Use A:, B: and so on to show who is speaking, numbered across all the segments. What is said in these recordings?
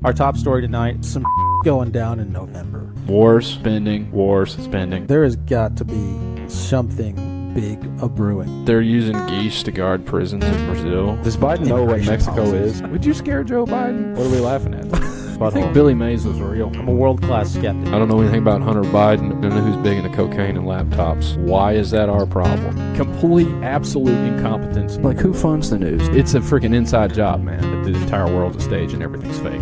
A: Our top story tonight, some going down in November.
B: Wars, spending.
A: There has got to be something big a-brewing.
B: They're using geese to guard prisons in Brazil.
C: Does Biden know what Mexico
A: policies.
C: is? Would you scare Joe Biden? What are we laughing at?
B: I think Billy Mays was real.
A: I'm a world-class skeptic.
B: I don't know anything about Hunter Biden. I don't know who's big into cocaine and laptops. Why is that our problem? Complete, absolute incompetence.
C: Like, who funds the news?
B: It's a freaking inside job, man. That the entire world's a stage and everything's fake.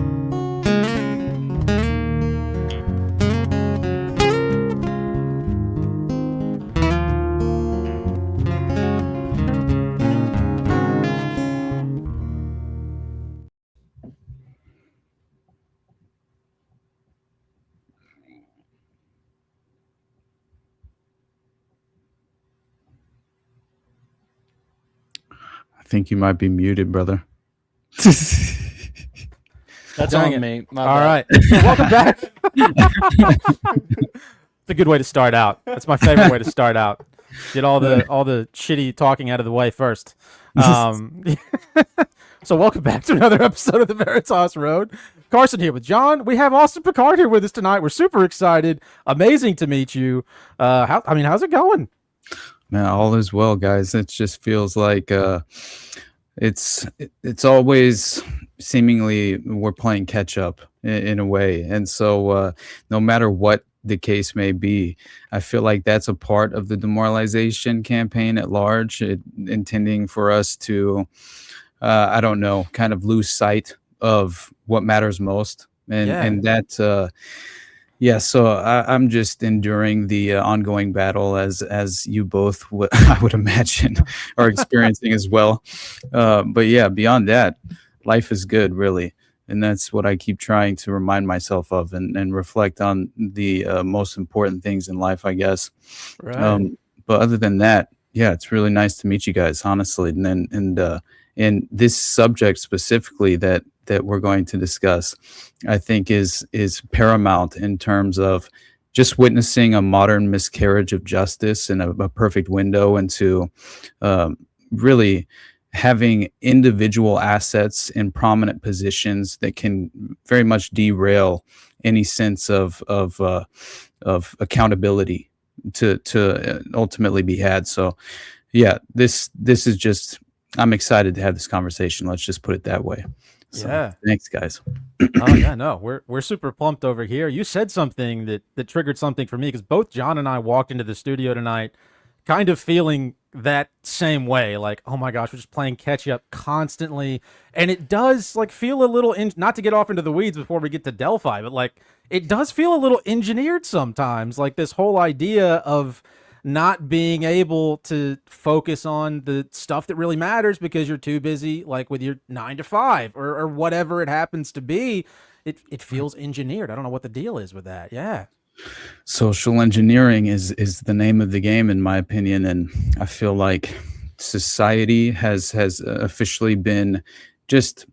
D: I think you might be muted, brother.
B: That's
A: Dang
B: on
A: it.
B: me. My
A: All
B: bad.
A: right. Welcome back. It's a good way to start out. That's my favorite way to start out. Get all the shitty talking out of the way first. So welcome back to another episode of the Veritas Road. Carson here with John. We have Austin Picard here with us tonight. We're super excited. Amazing to meet you. How's it going?
D: Man, all is well, guys. It just feels like it's always seemingly we're playing catch up in a way. And so no matter what the case may be, I feel like that's a part of the demoralization campaign at large, intending for us to, kind of lose sight of what matters most. And that, so I'm just enduring the ongoing battle as you both, I would imagine, are experiencing as well. But yeah, beyond that, life is good, really. And that's what I keep trying to remind myself of and reflect on the most important things in life, I guess.
A: Right.
D: But other than that, yeah, it's really nice to meet you guys, honestly. And this subject specifically that we're going to discuss, I think is paramount in terms of just witnessing a modern miscarriage of justice and a perfect window into really having individual assets in prominent positions that can very much derail any sense of accountability to ultimately be had. So yeah, this is just, I'm excited to have this conversation. Let's just put it that way. So,
A: Yeah.
D: thanks, guys.
A: Oh yeah, no, we're super pumped over here. You said something that triggered something for me because both John and I walked into the studio tonight kind of feeling that same way, like, oh my gosh, we're just playing catch up constantly. And it does like feel a little not to get off into the weeds before we get to Delphi, but like it does feel a little engineered sometimes, like this whole idea of not being able to focus on the stuff that really matters because you're too busy, like with your 9 to 5 or whatever it happens to be. It feels engineered. I don't know what the deal is with that. Yeah.
D: Social engineering is the name of the game, in my opinion, and I feel like society has officially been just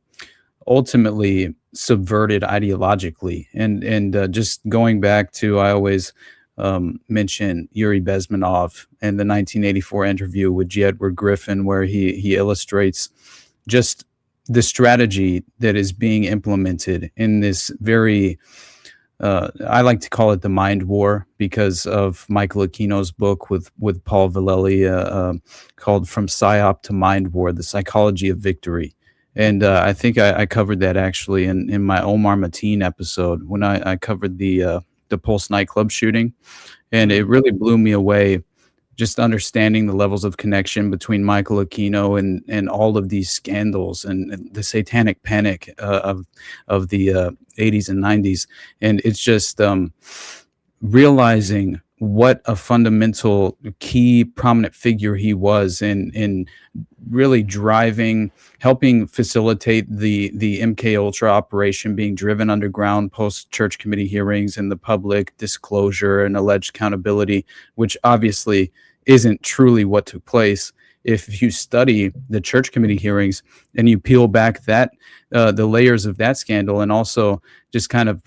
D: ultimately subverted ideologically, and just going back to, I always mention Yuri Bezmenov and the 1984 interview with G. Edward Griffin, where he illustrates just the strategy that is being implemented in this very I like to call it the mind war because of Michael Aquino's book with Paul Vallely called From PSYOP to Mind War, The Psychology of Victory. And I think I covered that actually in my Omar Mateen episode when I covered the Pulse nightclub shooting. And it really blew me away just understanding the levels of connection between Michael Aquino and all of these scandals and the satanic panic of the 80s and 90s. And it's just realizing what a fundamental key prominent figure he was in really driving, helping facilitate the MK Ultra operation being driven underground post church committee hearings and the public disclosure and alleged accountability, which obviously isn't truly what took place. If you study the church committee hearings and you peel back that the layers of that scandal and also just kind of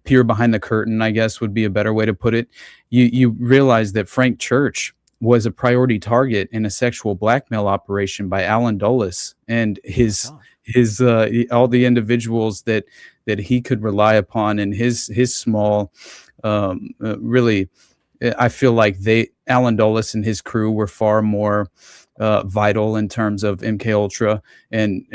D: peer behind the curtain, I guess would be a better way to put it, you realize that Frank Church was a priority target in a sexual blackmail operation by Alan Dulles and his all the individuals that he could rely upon in his small, really, I feel like Alan Dulles and his crew were far more vital in terms of MK Ultra and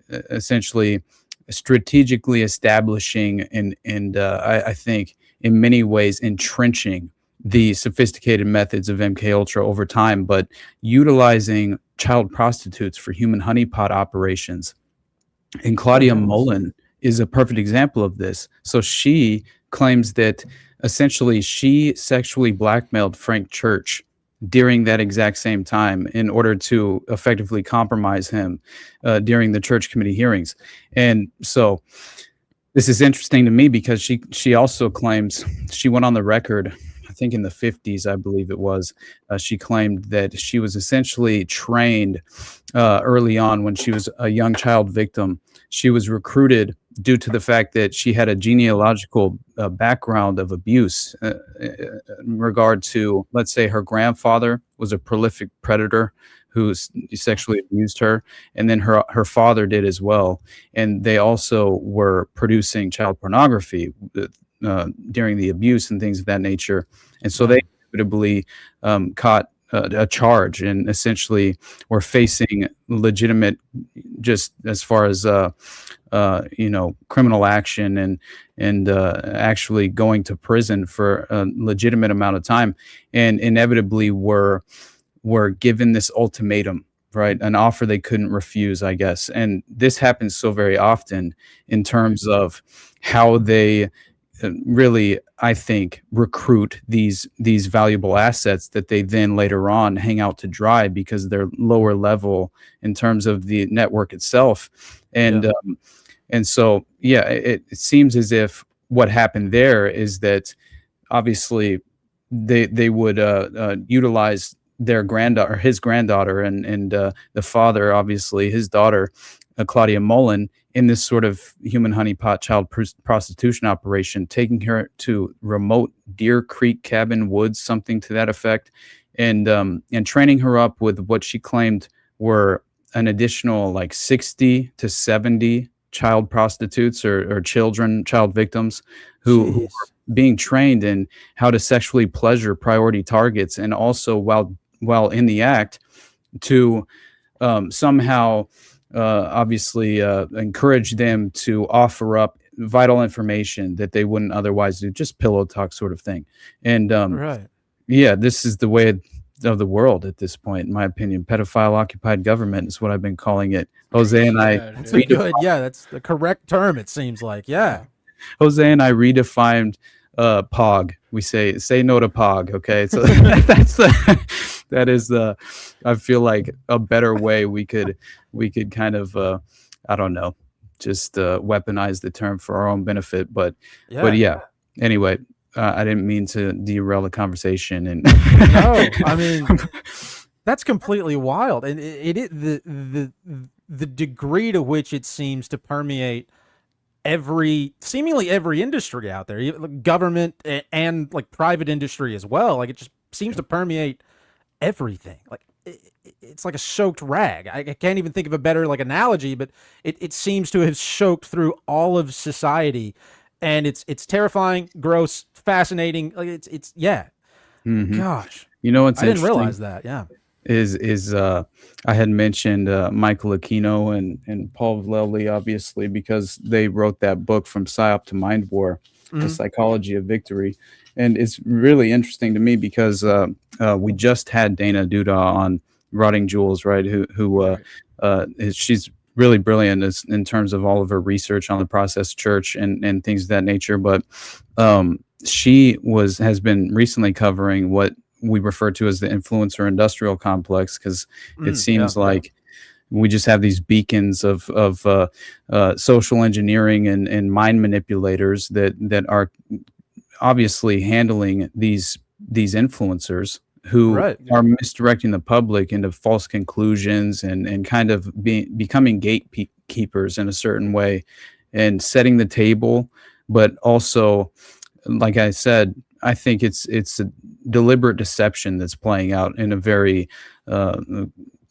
D: essentially strategically establishing and I think in many ways entrenching the sophisticated methods of MK Ultra over time, but utilizing child prostitutes for human honeypot operations. And Claudia Mullen is a perfect example of this. So she claims that essentially she sexually blackmailed Frank Church during that exact same time in order to effectively compromise him during the church committee hearings. And so this is interesting to me because she also claims, she went on the record, I think in the 50s, I believe it was, she claimed that she was essentially trained early on when she was a young child victim. She was recruited due to the fact that she had a genealogical background of abuse in regard to, let's say, her grandfather was a prolific predator who sexually abused her, and then her father did as well. And they also were producing child pornography during the abuse and things of that nature. And so they inevitably caught a charge and essentially were facing legitimate, just as far as criminal action and actually going to prison for a legitimate amount of time, and inevitably were given this ultimatum, right? An offer they couldn't refuse, I guess. And this happens so very often in terms of how they really, I think, recruit these valuable assets that they then later on hang out to dry because they're lower level in terms of the network itself. And and so, yeah, it seems as if what happened there is that obviously they would utilize their granddaughter, his granddaughter, and the father, obviously his daughter, Claudia Mullen, in this sort of human honeypot child prostitution operation, taking her to remote Deer Creek cabin woods, something to that effect, and training her up with what she claimed were an additional like 60 to 70 child prostitutes or child victims who were being trained in how to sexually pleasure priority targets, and also while in the act to somehow obviously encourage them to offer up vital information that they wouldn't otherwise do, just pillow talk sort of thing. And yeah, this is the way of the world at this point, in my opinion. Pedophile occupied government is what I've been calling it. Jose and I
A: that's that's the correct term, it seems like.
D: Jose and I redefined POG. We say no to POG. Okay, so that is I feel like a better way we could kind of I don't know, just weaponize the term for our own benefit. But yeah. Anyway, I didn't mean to derail the conversation. And
A: no, I mean that's completely wild, and the degree to which it seems to permeate seemingly every industry out there, government and like private industry as well. Like it just seems to permeate everything. Like it's like a soaked rag. I can't even think of a better like analogy, but it seems to have soaked through all of society, and it's terrifying, gross, fascinating. Like it's gosh,
D: you know, it's
A: I didn't realize that.
D: Is I had mentioned Michael Aquino and Paul Vallely, obviously, because they wrote that book From PSYOP to Mind War, The Psychology of Victory. And it's really interesting to me because we just had Dana Duda on Rotting Jewels, right? She's really brilliant in terms of all of her research on the Process Church and things of that nature. But she has been recently covering what we refer to as the influencer industrial complex, because it seems like we just have these beacons of social engineering and mind manipulators that are obviously handling these influencers who are misdirecting the public into false conclusions and kind of becoming gatekeepers in a certain way and setting the table. But also, like I said, I think it's a deliberate deception that's playing out in a very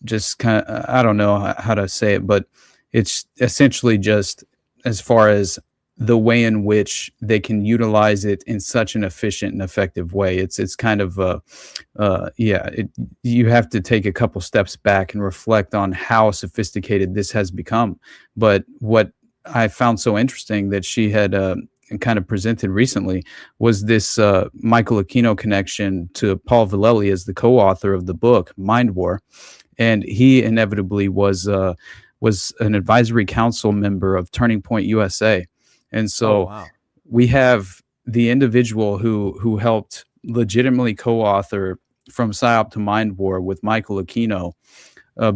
D: just kind of, I don't know how to say it, but It's essentially just as far as the way in which they can utilize it in such an efficient and effective way. It's kind of you have to take a couple steps back and reflect on how sophisticated this has become. But what I found so interesting that she had kind of presented recently was this Michael Aquino connection to Paul Villeli as the co-author of the book Mind War, and he inevitably was an advisory council member of Turning Point USA. And so we have the individual who helped legitimately co-author From PSYOP to Mind War with Michael Aquino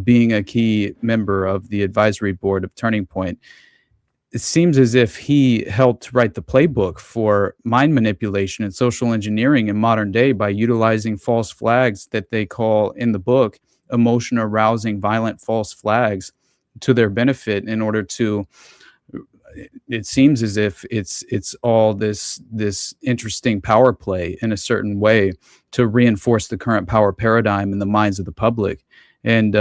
D: being a key member of the advisory board of Turning Point. It seems as if he helped write the playbook for mind manipulation and social engineering in modern day by utilizing false flags that they call in the book emotion arousing violent false flags to their benefit in order to, it seems as if it's all this interesting power play in a certain way to reinforce the current power paradigm in the minds of the public. And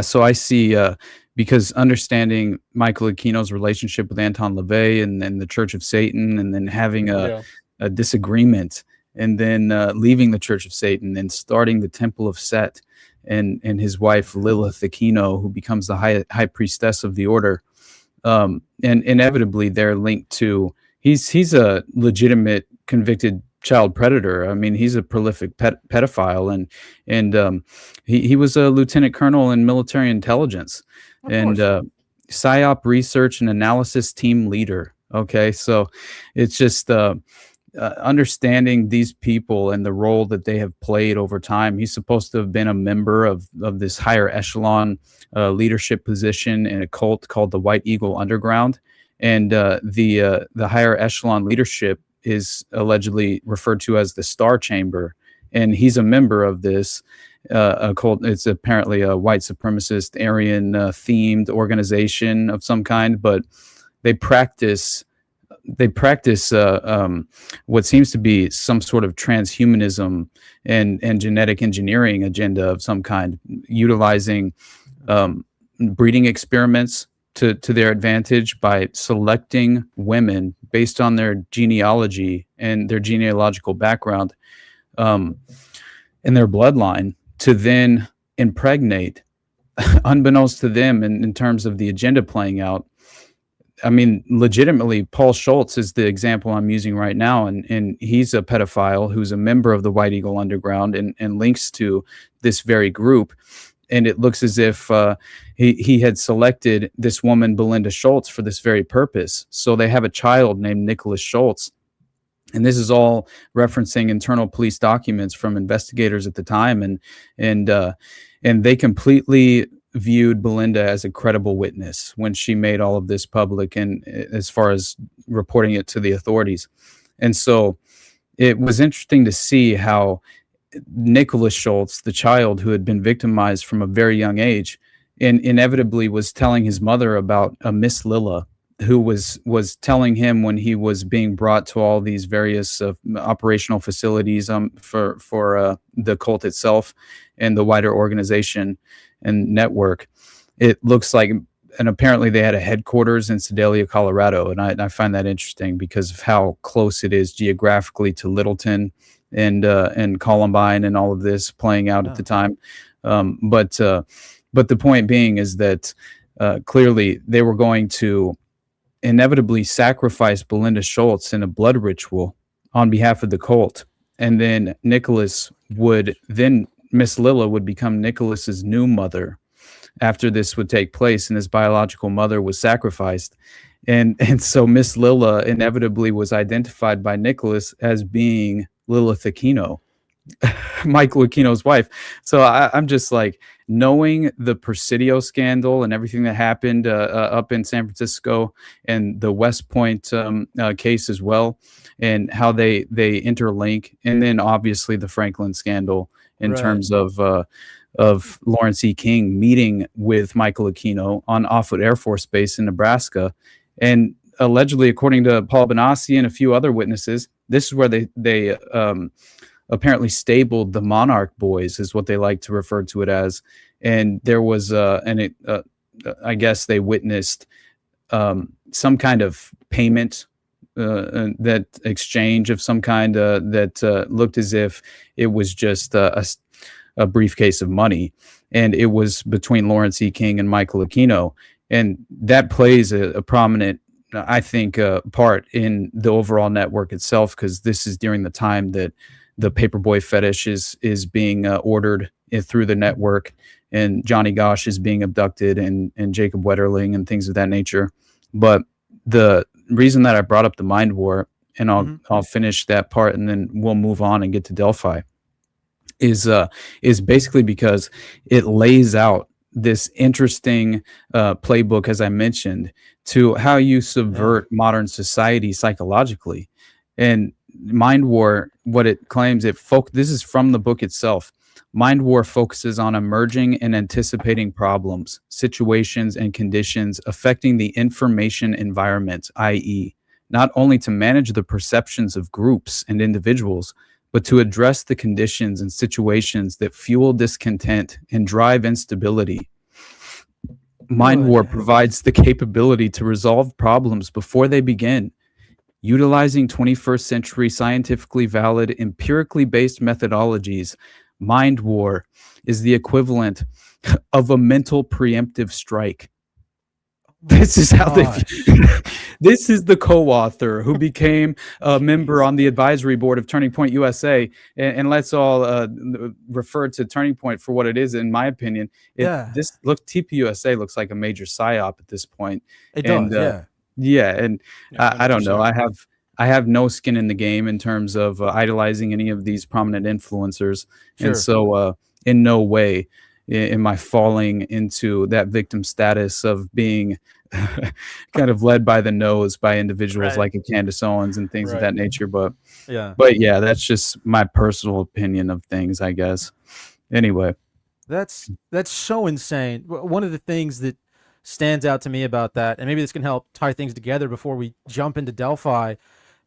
D: so I see because understanding Michael Aquino's relationship with Anton LaVey and the Church of Satan, and then having a disagreement, and then leaving the Church of Satan and starting the Temple of Set, and his wife Lilith Aquino, who becomes the high priestess of the order. And inevitably they're linked to, he's a legitimate convicted child predator. I mean, he's a prolific pedophile, and he was a lieutenant colonel in military intelligence and PSYOP research and analysis team leader. Okay, so it's just understanding these people and the role that they have played over time. He's supposed to have been a member of this higher echelon leadership position in a cult called the White Eagle Underground, and the higher echelon leadership is allegedly referred to as the Star Chamber, and he's a member of this a cult. It's apparently a white supremacist Aryan themed organization of some kind, but they practice what seems to be some sort of transhumanism and genetic engineering agenda of some kind, utilizing breeding experiments to their advantage by selecting women based on their genealogy and their genealogical background and their bloodline to then impregnate, unbeknownst to them in terms of the agenda playing out. I mean, legitimately, Paul Schultz is the example I'm using right now, and he's a pedophile who's a member of the White Eagle Underground and links to this very group. And it looks as if he had selected this woman, Belinda Schultz, for this very purpose. So they have a child named Nicholas Schultz. And this is all referencing internal police documents from investigators at the time. And they completely viewed Belinda as a credible witness when she made all of this public, and as far as reporting it to the authorities. And so it was interesting to see how Nicholas Schultz, the child who had been victimized from a very young age, inevitably was telling his mother about a Miss Lilla, who was telling him when he was being brought to all these various operational facilities for the cult itself and the wider organization and network. It looks like, and apparently they had a headquarters in Sedalia, Colorado, and I find that interesting because of how close it is geographically to Littleton and Columbine and all of this playing out at the time. But the point being is that clearly they were going to inevitably sacrifice Belinda Schultz in a blood ritual on behalf of the cult, and then Miss Lilla would become Nicholas's new mother after this would take place, and his biological mother was sacrificed. And so Miss Lilla inevitably was identified by Nicholas as being Lilith Aquino, Michael Aquino's wife. So I'm just like, knowing the Presidio scandal and everything that happened up in San Francisco, and the West Point case as well, and how they interlink, and then obviously the Franklin scandal in terms of Lawrence E. King meeting with Michael Aquino on Offutt Air Force Base in Nebraska. And allegedly, according to Paul Benassi and a few other witnesses, this is where they apparently stabled the Monarch Boys, is what they like to refer to it as. And there was I guess they witnessed some kind of payment, that exchange of some kind, that looked as if it was just a briefcase of money, and it was between Lawrence E. King and Michael Aquino, and that plays a prominent, I think, part in the overall network itself, because this is during the time that the paperboy fetish is being ordered through the network, and Johnny Gosch is being abducted, and Jacob Wetterling and things of that nature. But the reason that I brought up the Mind War, and I'll finish that part, and then we'll move on and get to Delphi, is basically because it lays out this interesting playbook, as I mentioned, to how you subvert modern society psychologically. And Mind War, what it claims, this is from the book itself. Mind War focuses on emerging and anticipating problems, situations, and conditions affecting the information environment, i.e., not only to manage the perceptions of groups and individuals, but to address the conditions and situations that fuel discontent and drive instability. Mind War provides the capability to resolve problems before they begin, utilizing 21st century scientifically valid, empirically based methodologies. Mind War is the equivalent of a mental preemptive strike. This is how this is the co-author who became a member on the advisory board of Turning Point USA, and let's all refer to Turning Point for what it is. In my opinion, TPUSA looks like a major psyop at this point.
A: It does,
D: I don't know. I have no skin in the game in terms of idolizing any of these prominent influencers, and so in no way am I falling into that victim status of being kind of led by the nose by individuals like a Candace Owens and things of that nature. But that's just my personal opinion of things, I guess. Anyway,
A: that's so insane. One of the things that stands out to me about that, and maybe this can help tie things together before we jump into Delphi,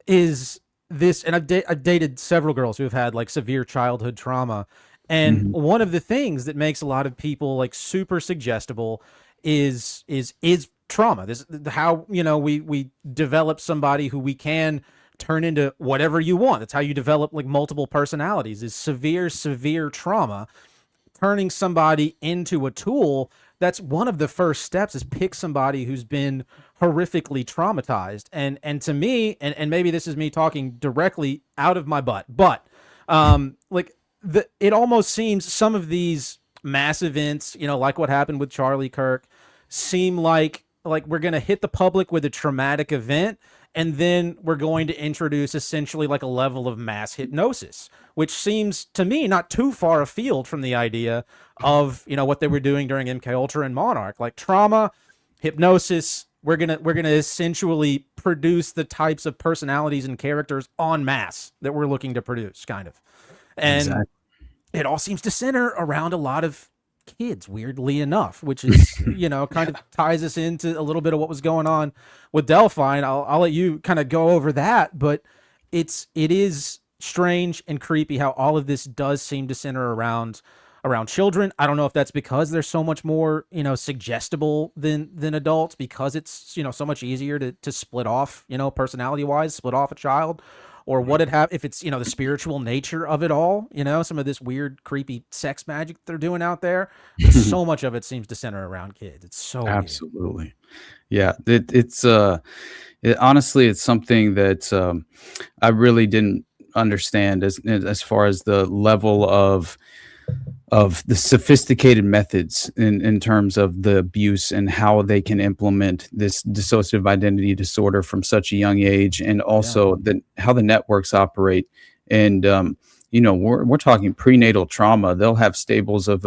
A: is this. And I've dated several girls who have had like severe childhood trauma. And one of the things that makes a lot of people like super suggestible is trauma. This how, we develop somebody who we can turn into whatever you want. That's how you develop like multiple personalities, is severe trauma. Turning somebody into a tool, that's one of the first steps, is pick somebody who's been horrifically traumatized. And to me, and maybe this is me talking directly out of my butt, but it almost seems some of these mass events, like what happened with Charlie Kirk, seem like we're going to hit the public with a traumatic event, and then we're going to introduce essentially like a level of mass hypnosis, which seems to me not too far afield from the idea of, what they were doing during MKUltra and Monarch. Like trauma, hypnosis, we're gonna essentially produce the types of personalities and characters en masse that we're looking to produce, kind of. And it all seems to center around a lot of kids, weirdly enough, which is, kind of ties us into a little bit of what was going on with Delphi. And I'll let you kind of go over that, but it is strange and creepy how all of this does seem to center around children. I don't know if that's because they're so much more, suggestible than adults, because it's, so much easier to split off, personality wise, split off a child, or what if it's, the spiritual nature of it all, some of this weird, creepy sex magic they're doing out there. So much of it seems to center around kids. It's so
D: absolutely weird. Yeah. Honestly, it's something that I really didn't understand as far as the level of the sophisticated methods in terms of the abuse and how they can implement this dissociative identity disorder from such a young age, and also how the networks operate. And we're talking prenatal trauma. They'll have stables of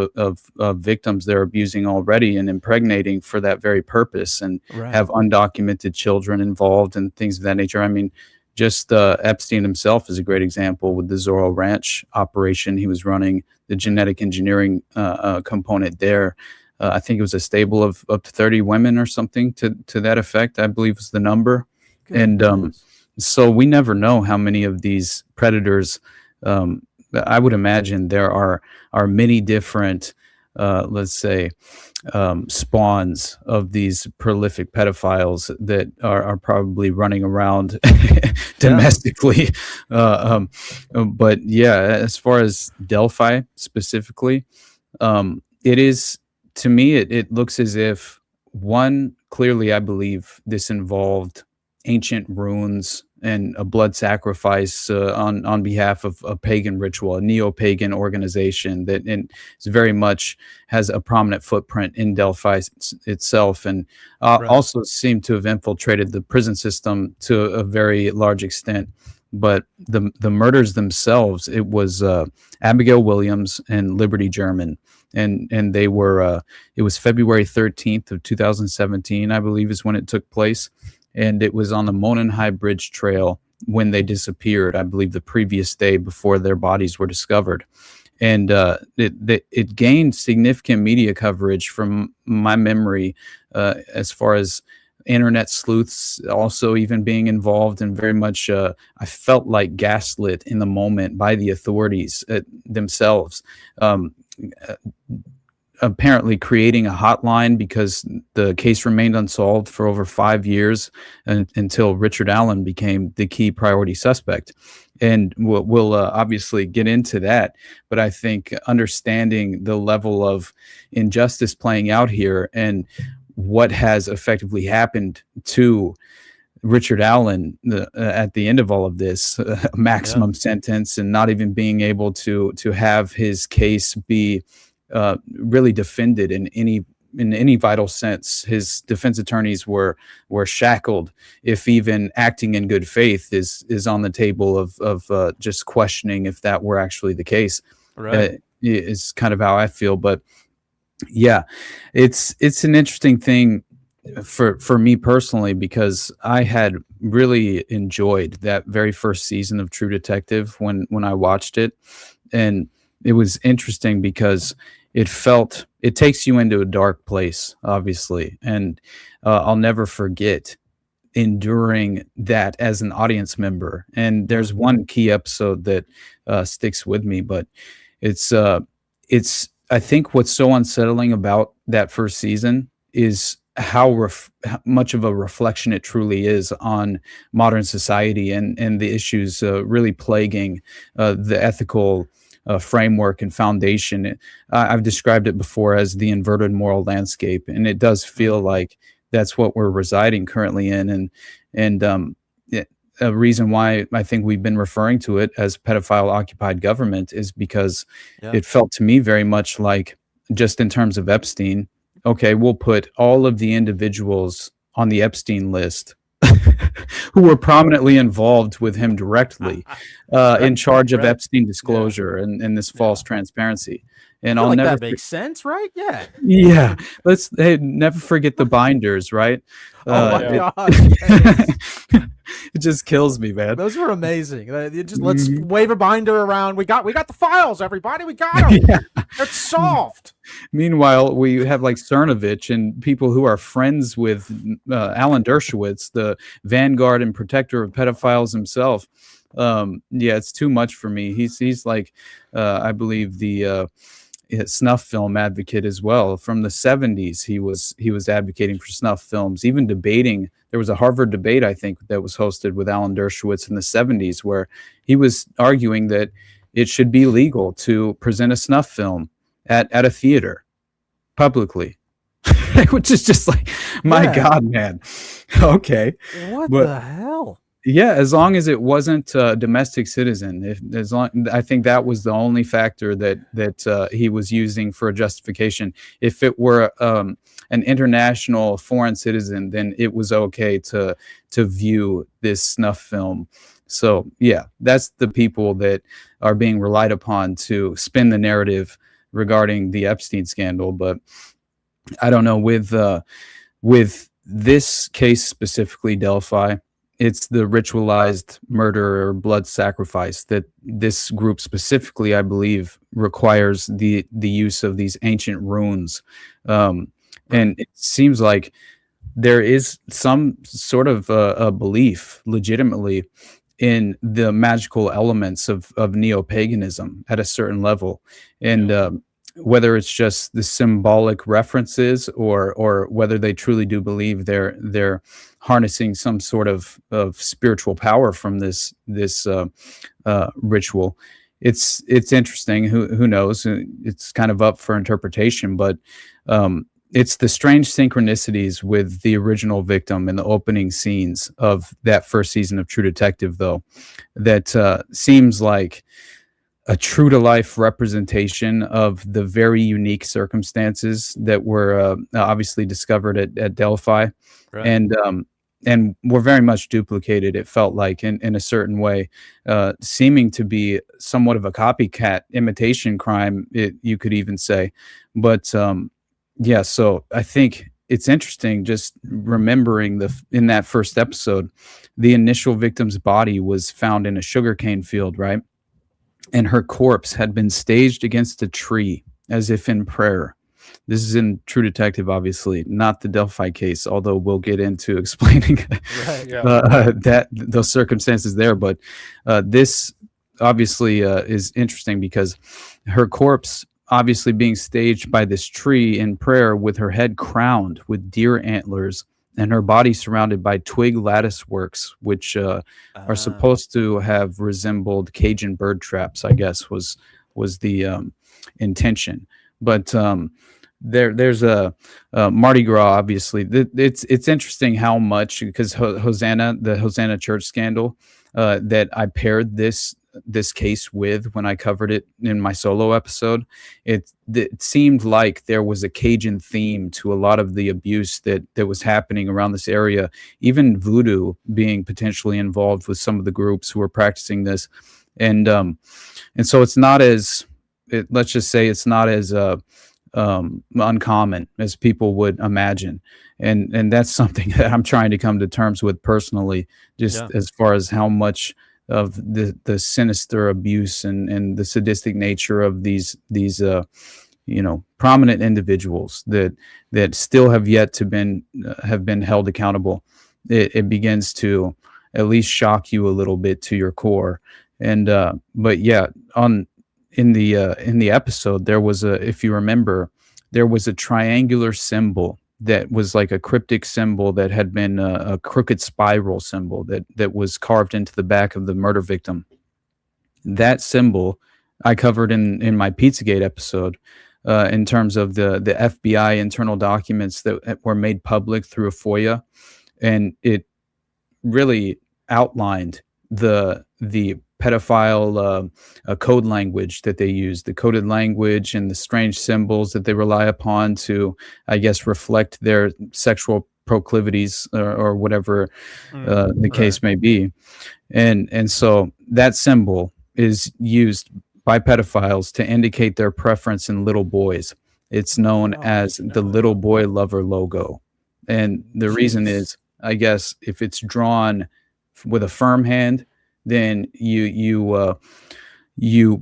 D: victims they're abusing already and impregnating for that very purpose, and have undocumented children involved and things of that nature. I mean, just Epstein himself is a great example with the Zorro Ranch operation he was running, the genetic engineering component there. I think it was a stable of up to 30 women or something to that effect, I believe was the number. And so we never know how many of these predators. I would imagine there are many different let's say, spawns of these prolific pedophiles that are probably running around domestically. But yeah, as far as Delphi specifically, it is, to me, it looks as if, one, clearly I believe this involved ancient runes and a blood sacrifice on behalf of a pagan ritual, a neo-pagan organization that is very much has a prominent footprint in Delphi itself, and also seemed to have infiltrated the prison system to a very large extent. But the murders themselves, it was Abigail Williams and Liberty German, and they were it was February 13th of 2017, I believe, is when it took place. And it was on the Monon High Bridge Trail when they disappeared, I believe the previous day before their bodies were discovered. And it gained significant media coverage from my memory, as far as internet sleuths also even being involved, and very much I felt like gaslit in the moment by the authorities themselves. Apparently creating a hotline because the case remained unsolved for over 5 years until Richard Allen became the key priority suspect. And we'll obviously get into that. But I think understanding the level of injustice playing out here and what has effectively happened to Richard Allen at the end of all of this, maximum sentence, and not even being able to have his case be really defended in any vital sense. His defense attorneys were shackled, if even acting in good faith is on the table of just questioning if that were actually the case. Right. Is kind of how I feel. But yeah, it's an interesting thing for me personally, because I had really enjoyed that very first season of True Detective when I watched it. And it was interesting because it takes you into a dark place, obviously. And I'll never forget enduring that as an audience member. And there's one key episode that sticks with me, but it's I think what's so unsettling about that first season is how much of a reflection it truly is on modern society and the issues really plaguing the ethical framework and foundation. I've described it before as the inverted moral landscape, and it does feel like that's what we're residing currently in. And a reason why I think we've been referring to it as pedophile occupied government is because it felt to me very much like, just in terms of Epstein, okay, we'll put all of the individuals on the Epstein list who were prominently involved with him directly, in charge of Epstein disclosure and this false transparency. And I'll never
A: that makes sense, right? Yeah.
D: Yeah. Let's never forget the binders, right?
A: Oh my God.
D: It just kills me, man.
A: Those were amazing. Let's wave a binder around. We got the files, everybody. We got them. It's solved.
D: Meanwhile, we have like Cernovich and people who are friends with Alan Dershowitz, the vanguard and protector of pedophiles himself. It's too much for me. He's like, I believe the snuff film advocate as well. From the 70s, he was advocating for snuff films, even debating. There was a Harvard debate, I think, that was hosted with Alan Dershowitz in the 70s, where he was arguing that it should be legal to present a snuff film at a theater publicly, which is just like, my God, man. Okay.
A: What the hell?
D: Yeah, as long as it wasn't a domestic citizen, I think that was the only factor that he was using for a justification. If it were an international foreign citizen, then it was okay to view this snuff film. So yeah, that's the people that are being relied upon to spin the narrative regarding the Epstein scandal. But I don't know, with this case specifically, Delphi, it's the ritualized murder or blood sacrifice that this group specifically, I believe, requires the use of these ancient runes. And it seems like there is some sort of a belief legitimately in the magical elements of neo-paganism at a certain level. And whether it's just the symbolic references or whether they truly do believe they're harnessing some sort of spiritual power from this ritual. It's interesting. Who knows? It's kind of up for interpretation, but it's the strange synchronicities with the original victim in the opening scenes of that first season of True Detective, though, that seems like a true to life representation of the very unique circumstances that were obviously discovered at Delphi.
A: Right.
D: And were very much duplicated, it felt like, in a certain way, seeming to be somewhat of a copycat imitation crime, you could even say. But yeah, so I think it's interesting just remembering in that first episode, the initial victim's body was found in a sugarcane field, right? And her corpse had been staged against a tree as if in prayer. This is in True Detective, obviously, not the Delphi case, although we'll get into explaining those circumstances there. But this obviously is interesting because her corpse obviously being staged by this tree in prayer with her head crowned with deer antlers and her body surrounded by twig lattice works, which are supposed to have resembled Cajun bird traps, I guess, was the intention. But there's a Mardi Gras, obviously. It's interesting how much, because the Hosanna Church scandal, that I paired this case with when I covered it in my solo episode. It seemed like there was a Cajun theme to a lot of the abuse that was happening around this area, even voodoo being potentially involved with some of the groups who were practicing this. And so it's not as, let's just say it's not as uncommon as people would imagine. And that's something that I'm trying to come to terms with personally, just as far as how much of the sinister abuse and the sadistic nature of these prominent individuals that still have yet to have been held accountable. It begins to at least shock you a little bit to your core. And but yeah, in the episode, there was if you remember, there was a triangular symbol that was like a cryptic symbol that had been a crooked spiral symbol that was carved into the back of the murder victim. That symbol I covered in my Pizzagate episode, in terms of the FBI internal documents that were made public through a FOIA, and it really outlined the pedophile code language that they use, the coded language and the strange symbols that they rely upon to, I guess, reflect their sexual proclivities or whatever the case may be. And so that symbol is used by pedophiles to indicate their preference in little boys. It's known as the little boy lover logo. And the reason is, I guess, if it's drawn with a firm hand, then you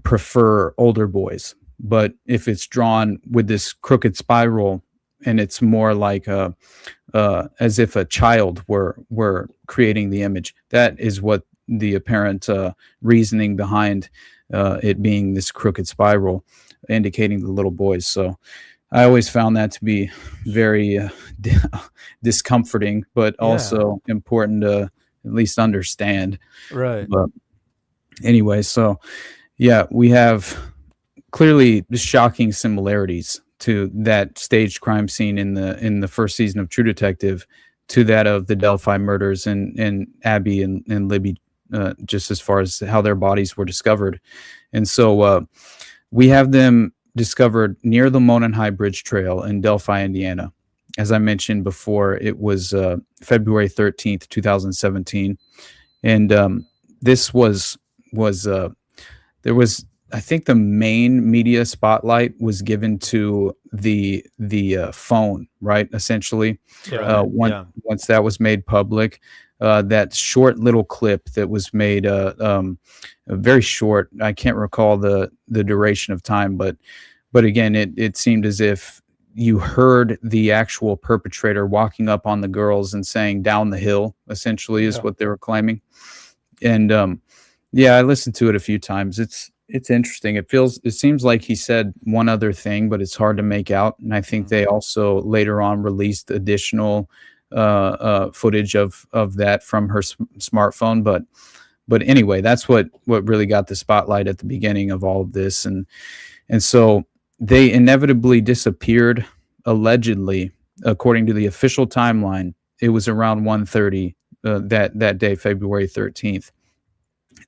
D: prefer older boys. But if it's drawn with this crooked spiral, and it's more like as if a child were creating the image, that is what the apparent reasoning behind it being this crooked spiral, indicating the little boys. So I always found that to be very discomforting, but also important to at least understand.
A: Right.
D: But anyway, so yeah, we have clearly shocking similarities to that staged crime scene in the first season of True Detective to that of the Delphi murders and Abby and Libby, just as far as how their bodies were discovered. And so we have them discovered near the Monon High Bridge Trail in Delphi, Indiana. As I mentioned before, it was February 13th, 2017. And this was there was, I think, the main media spotlight was given to the phone, right? Essentially, once that was made public, that short little clip that was made, very short. I can't recall the duration of time, but again, it seemed as if you heard the actual perpetrator walking up on the girls and saying "down the hill," essentially is what they were claiming. And I listened to it a few times. It's interesting. It seems like he said one other thing, but it's hard to make out. And I think they also later on released additional footage of that from her smartphone. But anyway, that's what really got the spotlight at the beginning of all of this. And so they inevitably disappeared, allegedly, according to the official timeline. It was around 1:30 that day, February 13th.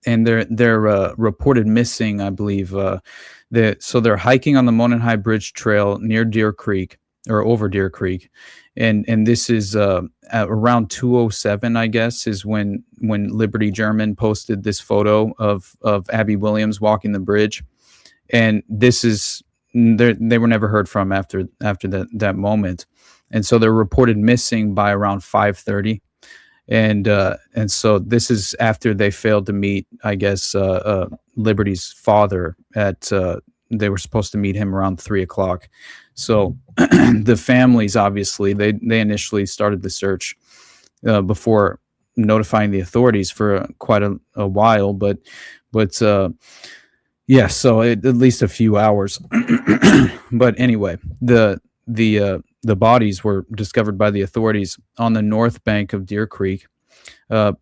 D: And they're reported missing, I believe. So they're hiking on the Mononhigh Bridge Trail near Deer Creek, or over Deer Creek, and this is at around 2:07, I guess, is when Liberty German posted this photo of Abby Williams walking the bridge, and this is they were never heard from after that moment, and so they're reported missing by around 5:30. And so this is after they failed to meet, I guess, Liberty's father at. They were supposed to meet him around 3:00. So the families, obviously, they initially started the search before notifying the authorities for quite a while, but yeah, so at least a few hours. But anyway, the bodies were discovered by the authorities on the north bank of Deer Creek.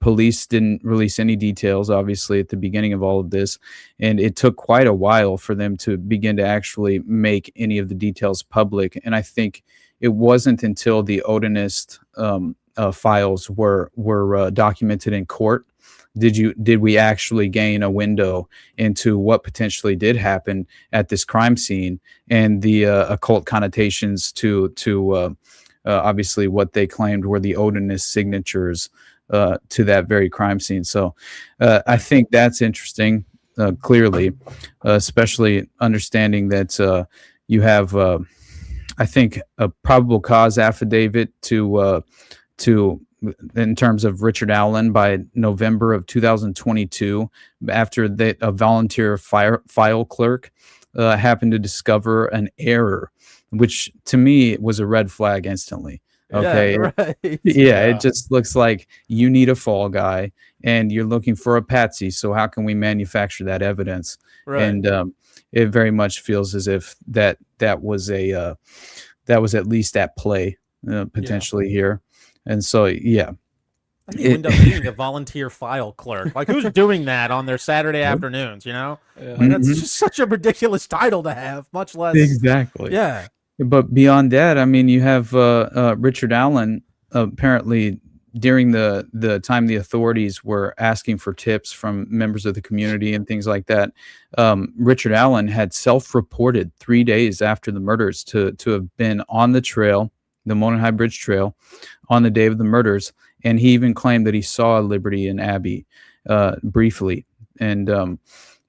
D: Police didn't release any details, obviously, at the beginning of all of this, and it took quite a while for them to begin to actually make any of the details public. And I think it wasn't until the Odinist files were documented in court did we actually gain a window into what potentially did happen at this crime scene and the occult connotations to obviously what they claimed were the Odinist signatures to that very crime scene. So I think that's interesting, clearly, especially understanding that you have, I think, a probable cause affidavit to in terms of Richard Allen by November of 2022, after a volunteer file clerk happened to discover an error, which to me was a red flag instantly. Okay.
A: Yeah, right.
D: Yeah, it just looks like you need a fall guy and you're looking for a patsy. So how can we manufacture that evidence?
A: Right.
D: And it very much feels as if that was at least at play potentially here. And so, yeah.
A: You end up being a volunteer file clerk. Like, who's doing that on their Saturday afternoons, you know? Like, that's just such a ridiculous title to have, much less.
D: Exactly.
A: Yeah.
D: But beyond that, I mean, you have Richard Allen apparently during the time the authorities were asking for tips from members of the community and things like that. Richard Allen had self-reported 3 days after the murders to have been on the trail, the Mononhigh Bridge Trail, on the day of the murders. And he even claimed that he saw Liberty and Abby briefly, and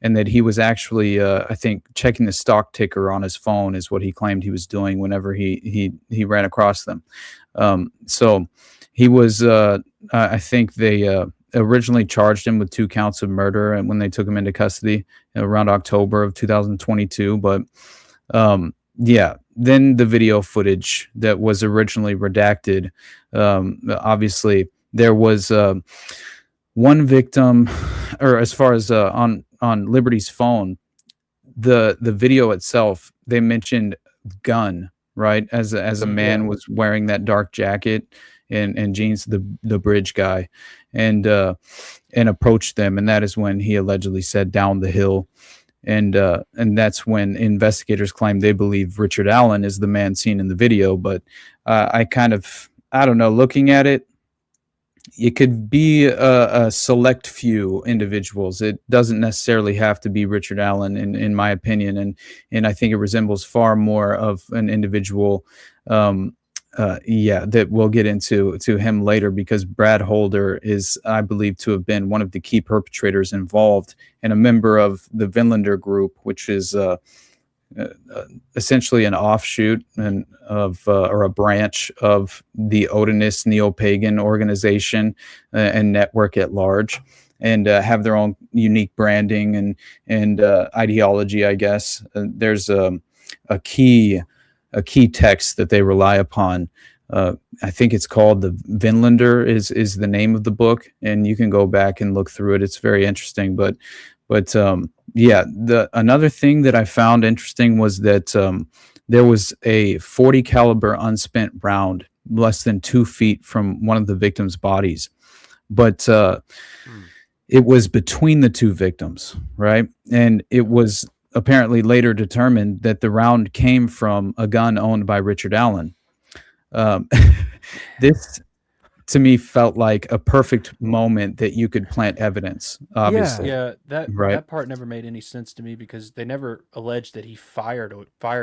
D: that he was actually, I think, checking the stock ticker on his phone is what he claimed he was doing whenever he ran across them. So he was, I think they originally charged him with 2 counts of murder, and when they took him into custody around October of 2022. But yeah, then the video footage that was originally redacted, obviously there was one victim, or as far as on Liberty's phone, the video itself, they mentioned gun, right? As a man was wearing that dark jacket and jeans, the bridge guy, and approached them, and that is when he allegedly said down the hill. And that's when investigators claim they believe Richard Allen is the man seen in the video. But I don't know, looking at it, it could be a select few individuals. It doesn't necessarily have to be Richard Allen, in my opinion. And I think it resembles far more of an individual, that we'll get into him later, because Brad Holder is, I believe, to have been one of the key perpetrators involved and a member of the Vinlander group, which is essentially an offshoot or a branch of the Odinist neo-pagan organization and network at large, and have their own unique branding and ideology, I guess. There's a key text that they rely upon. I think it's called The Vinlander is the name of the book, and you can go back and look through it. It's very interesting, but Yeah, the another thing that I found interesting was that there was a 40 caliber unspent round less than 2 feet from one of the victims' bodies, but it was between the two victims, right? And it was apparently later determined that the round came from a gun owned by Richard Allen. Um, this to me felt like a perfect moment that you could plant evidence, obviously,
B: Yeah, that
D: right?
B: that part never made any sense to me because they never alleged that he fired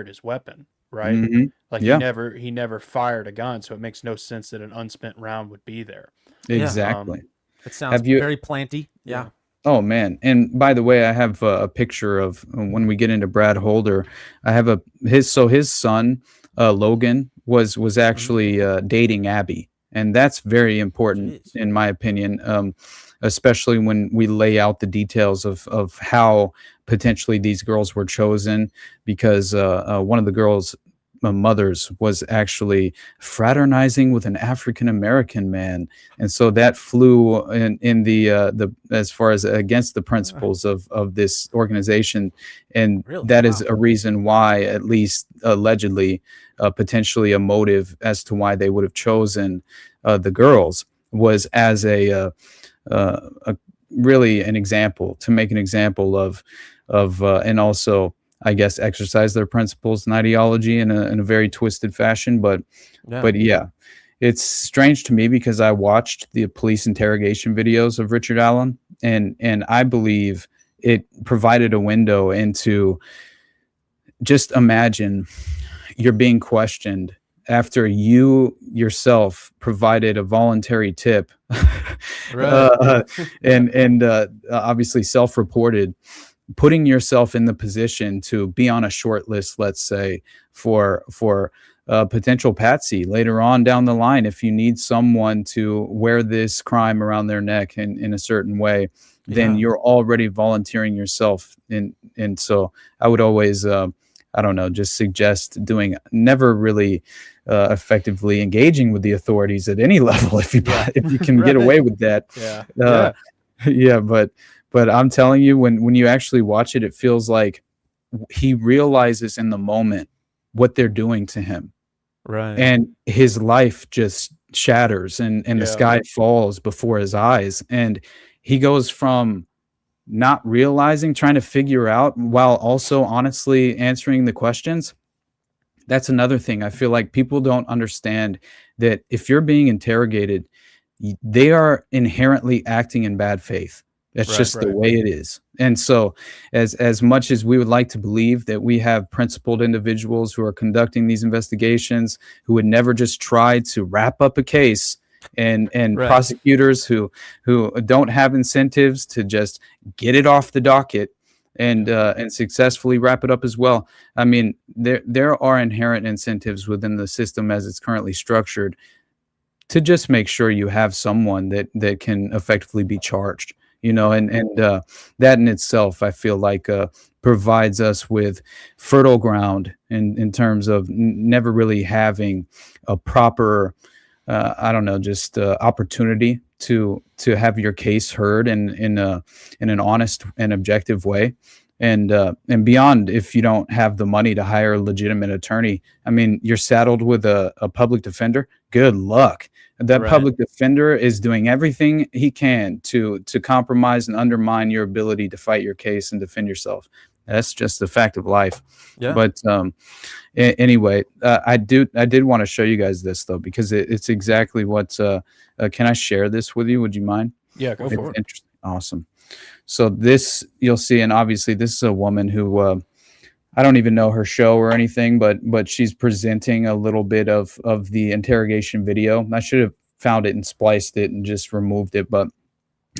B: his weapon, right?
D: Hmm.
B: Like
D: Yeah,
B: he never fired a gun, so it makes no sense that an unspent round would be there.
A: Yeah.
D: exactly.
A: It sounds
D: Have you?
A: very planty. Yeah.
D: Oh man! And by the way, I have a picture of when we get into Brad Holder. I have his son Logan was actually dating Abby, and that's very important
A: Jeez.
D: in my opinion. Especially when we lay out the details of how potentially these girls were chosen, because one of the girls' mothers was actually fraternizing with an African American man, and so that flew in the as far as against the principles of this organization, and
A: Really?
D: that is
A: Wow.
D: a reason why, at least allegedly, potentially a motive as to why they would have chosen the girls was as a really an example to make an example of and also I guess exercise their principles and ideology in a very twisted fashion.
A: Yeah.
D: But yeah, it's strange to me because I watched the police interrogation videos of Richard Allen, and I believe it provided a window into, just imagine you're being questioned after you yourself provided a voluntary tip, and obviously self-reported, putting yourself in the position to be on a short list, let's say, for potential patsy later on down the line if you need someone to wear this crime around their neck in a certain way, then
A: Yeah.
D: you're already volunteering yourself. And so I would always I don't know, just suggest doing never really effectively engaging with the authorities at any level if you can get
A: Right.
D: away with that.
B: Yeah.
D: Uh, yeah, but I'm telling you, when you actually watch it, it feels like he realizes in the moment what they're doing to him,
A: Right.
D: and his life just shatters, and the
B: Yeah.
D: sky falls before his eyes, and he goes from not realizing, trying to figure out, while also honestly answering the questions. That's another thing. I feel like people don't understand that if you're being interrogated, they are inherently acting in bad faith. That's
B: Right,
D: just the
B: right.
D: way it is. And so, as much as we would like to believe that we have principled individuals who are conducting these investigations, who would never just try to wrap up a case, and
A: Right.
D: prosecutors who don't have incentives to just get it off the docket and successfully wrap it up as well. I mean, there are inherent incentives within the system as it's currently structured to just make sure you have someone that can effectively be charged, and that in itself, I feel like provides us with fertile ground in terms of never really having a proper I don't know, just opportunity to have your case heard in an honest and objective way. And beyond, if you don't have the money to hire a legitimate attorney, I mean, you're saddled with a public defender. Good luck. That
A: Right.
D: public defender is doing everything he can to compromise and undermine your ability to fight your case and defend yourself. That's just a fact of life.
A: Yeah.
D: But anyway, I did want to show you guys this though, because it's exactly what. Can I share this with you? Would you mind?
B: Yeah, go
D: It's
B: for it.
D: interesting. Awesome. So this you'll see, and obviously this is a woman who I don't even know her show or anything, but she's presenting a little bit of the interrogation video. I should have found it and spliced it and just removed it, but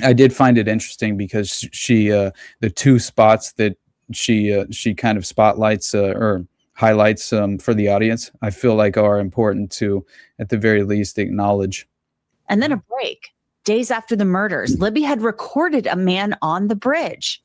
D: I did find it interesting because she the two spots that she kind of spotlights or highlights for the audience, I feel like are important to, at the very least, acknowledge.
E: And then a break. Days after the murders, Libby had recorded a man on the bridge.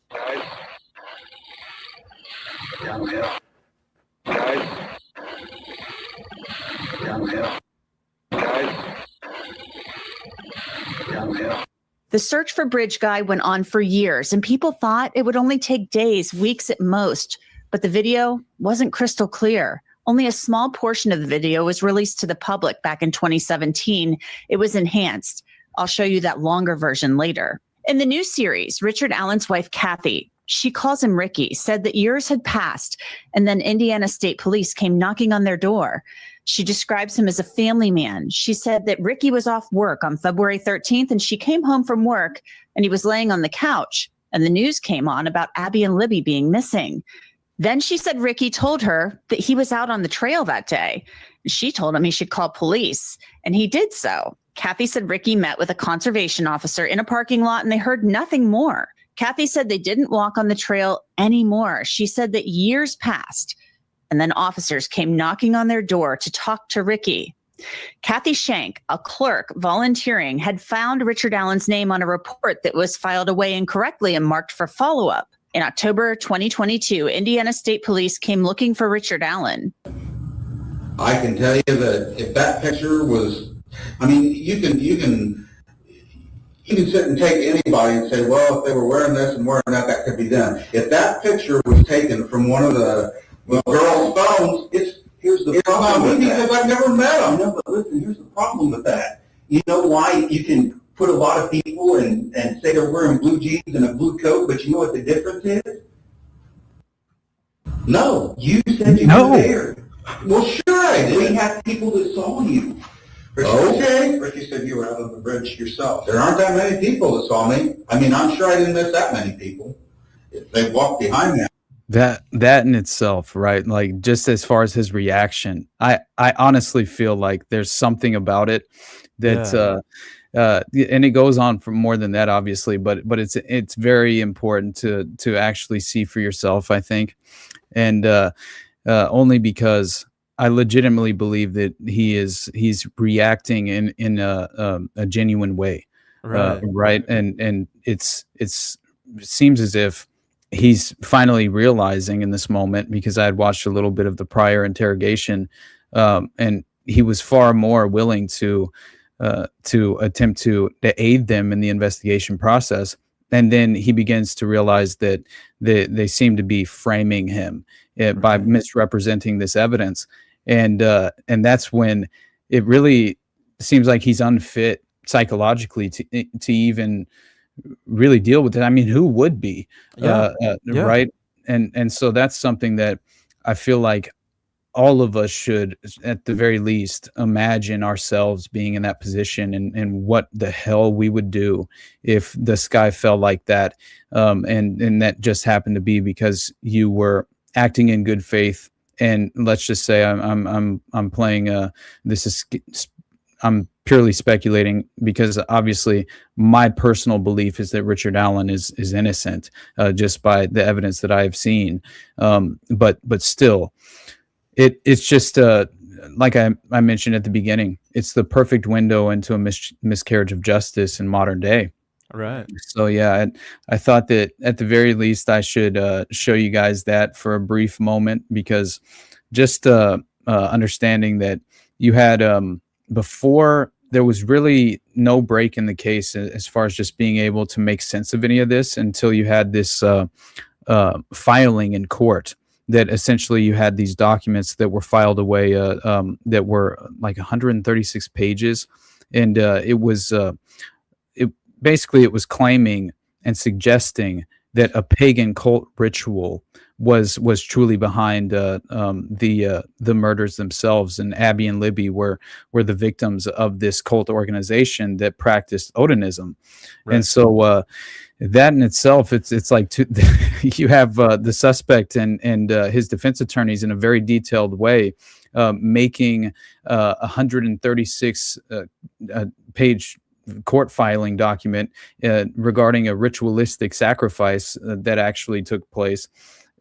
E: The search for Bridge Guy went on for years, and people thought it would only take days, weeks at most. But the video wasn't crystal clear. Only a small portion of the video was released to the public back in 2017. It was enhanced. I'll show you that longer version later. In the new series, Richard Allen's wife, Kathy, she calls him Ricky, said that years had passed, and then Indiana State Police came knocking on their door. She describes him as a family man. She said that Ricky was off work on February 13th, and she came home from work, and he was laying on the couch, and the news came on about Abby and Libby being missing. Then she said Ricky told her that he was out on the trail that day. She told him he should call police, and he did so. Kathy said Ricky met with a conservation officer in a parking lot, and they heard nothing more. Kathy said they didn't walk on the trail anymore. She said that years passed, and then officers came knocking on their door to talk to Ricky. Kathy Shank, a clerk volunteering, had found Richard Allen's name on a report that was filed away incorrectly and marked for follow-up. In October 2022, Indiana State Police came looking for Richard Allen.
F: I can tell you that if that picture was, I mean, you can sit and take anybody and say, well, if they were wearing this and wearing that, that could be them. If that picture was taken from one of the girls' phones, here's the problem with that. Because I've never met them. No, but listen, here's the problem with that. You know why you can put a lot of people and say they're wearing blue jeans and a blue coat, but you know what the difference is? No, you said you were there. Well, sure I did. We have people that saw you. Okay. Ricky said you were out on the bridge yourself. There aren't that many people that saw me. I mean, I'm sure I didn't miss that many people. If they walked behind me.
D: That in itself, right? Like, just as far as his reaction, I honestly feel like there's something about it that and it goes on for more than that, obviously, but it's very important to actually see for yourself, I think. And only because I legitimately believe that he's reacting in a genuine way, right? And it seems as if he's finally realizing in this moment, because I had watched a little bit of the prior interrogation, and he was far more willing to attempt to aid them in the investigation process. And then he begins to realize that they seem to be framing him by misrepresenting this evidence. And that's when it really seems like he's unfit psychologically to even really deal with it. I mean, who would be? Right? And so that's something that I feel like all of us should, at the very least, imagine ourselves being in that position and what the hell we would do if the sky fell like that. And that just happened to be because you were acting in good faith. And let's just say I'm playing I'm purely speculating, because obviously my personal belief is that Richard Allen is innocent, just by the evidence that I've seen. But still, it's just like I mentioned at the beginning, it's the perfect window into a miscarriage of justice in modern day.
A: Right.
D: So yeah, I thought that at the very least I should show you guys that for a brief moment, because just understanding that you had before, there was really no break in the case as far as just being able to make sense of any of this until you had this filing in court, that essentially you had these documents that were filed away that were like 136 pages. And it was claiming and suggesting that a pagan cult ritual was truly behind the murders themselves, and Abby and Libby were the victims of this cult organization that practiced Odinism. Right. And so that in itself, it's like you have the suspect and his defense attorneys in a very detailed way making 136 page court filing document regarding a ritualistic sacrifice that actually took place.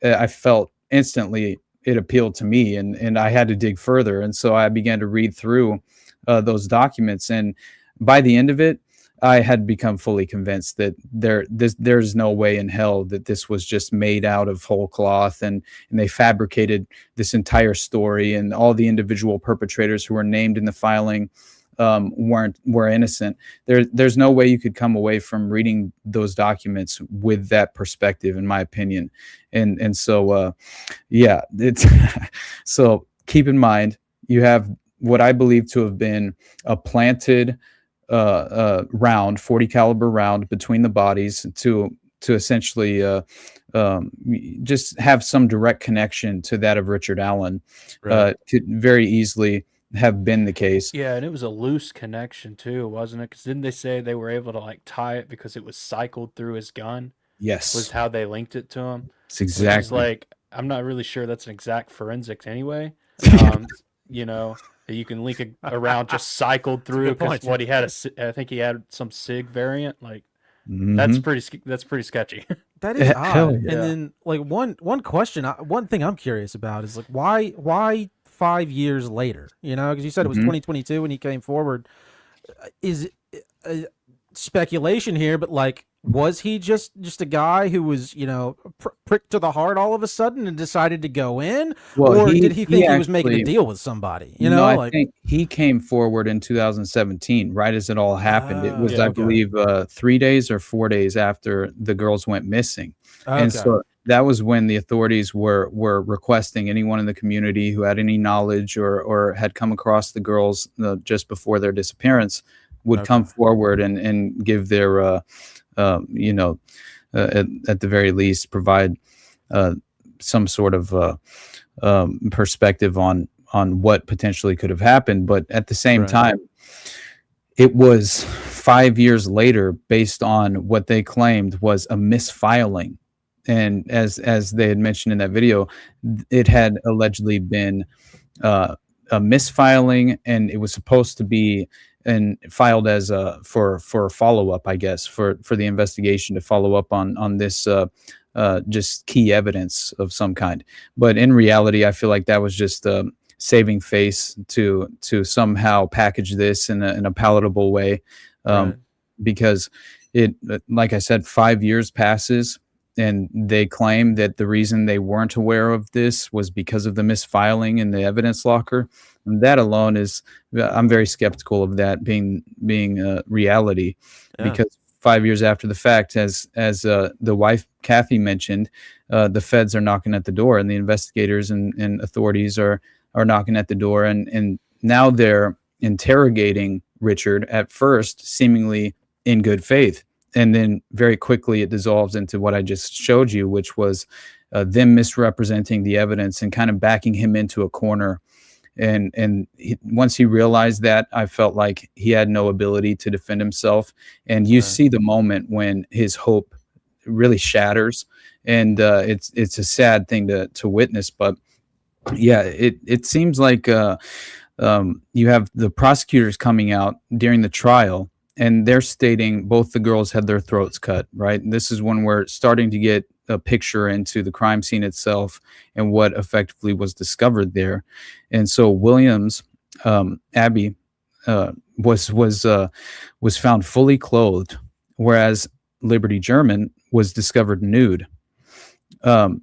D: I felt instantly it appealed to me, and I had to dig further. And so I began to read through those documents. And by the end of it, I had become fully convinced that there's no way in hell that this was just made out of whole cloth, and they fabricated this entire story, and all the individual perpetrators who were named in the filing were innocent. There's no way you could come away from reading those documents with that perspective, in my opinion. And so yeah, it's so keep in mind you have what I believe to have been a planted round, 40 caliber round between the bodies to essentially just have some direct connection to that of Richard Allen.
A: Right.
D: Could very easily have been the case.
B: Yeah, and it was a loose connection too, wasn't it? Because didn't they say they were able to like tie it because it was cycled through his gun?
D: Yes,
B: Was how they linked it to him.
D: it's
B: Which is
D: exactly.
B: like, I'm not really sure that's an exact forensics anyway. You know, you can link a round just cycled through
A: good point,
B: because what he had, I think he had some SIG variant. Like
D: Mhm.
B: that's pretty sketchy.
A: That is
D: Hell
A: odd.
B: yeah.
A: And then like one question, one thing I'm curious about is like why 5 years later? You know, because you said it was
D: Mhm.
A: 2022 when he came forward. Is it, speculation here, but like, was he just a guy who was, you know, pricked to the heart all of a sudden and decided to go in,
D: Well,
A: or did he think he was making a
D: actually-
A: deal with somebody? You
D: No,
A: know,
D: I
A: like
D: think he came forward in 2017, right as it all happened. It was,
A: yeah,
D: I
A: okay.
D: believe, 3 days or 4 days after the girls went missing.
A: okay.
D: And so that was when the authorities were requesting anyone in the community who had any knowledge or had come across the girls just before their disappearance would come
A: Okay.
D: forward and give their, you know, at the very least, provide some sort of perspective on what potentially could have happened. But at the same
A: Right.
D: time, it was 5 years later, based on what they claimed was a misfiling. And as they had mentioned in that video, it had allegedly been a misfiling, and it was supposed to be filed as for a follow up, I guess, for the investigation to follow up on this just key evidence of some kind. But in reality, I feel like that was just saving face to somehow package this in a palatable way,
A: Right.
D: because it, like I said, 5 years passes. And they claim that the reason they weren't aware of this was because of the misfiling in the evidence locker. And that alone is, I'm very skeptical of that being reality,
A: Yeah.
D: because 5 years after the fact, as the wife Kathy mentioned, the feds are knocking at the door, and the investigators and authorities are knocking at the door, and now they're interrogating Richard, at first seemingly in good faith. And then very quickly it dissolves into what I just showed you, which was them misrepresenting the evidence and kind of backing him into a corner. And once he realized that, I felt like he had no ability to defend himself. And you
A: Right.
D: see the moment when his hope really shatters. And it's a sad thing to witness. But yeah, it seems like you have the prosecutors coming out during the trial, and they're stating both the girls had their throats cut, right? And this is when we're starting to get a picture into the crime scene itself and what effectively was discovered there. And so Williams, Abby, was found fully clothed, whereas Liberty German was discovered nude.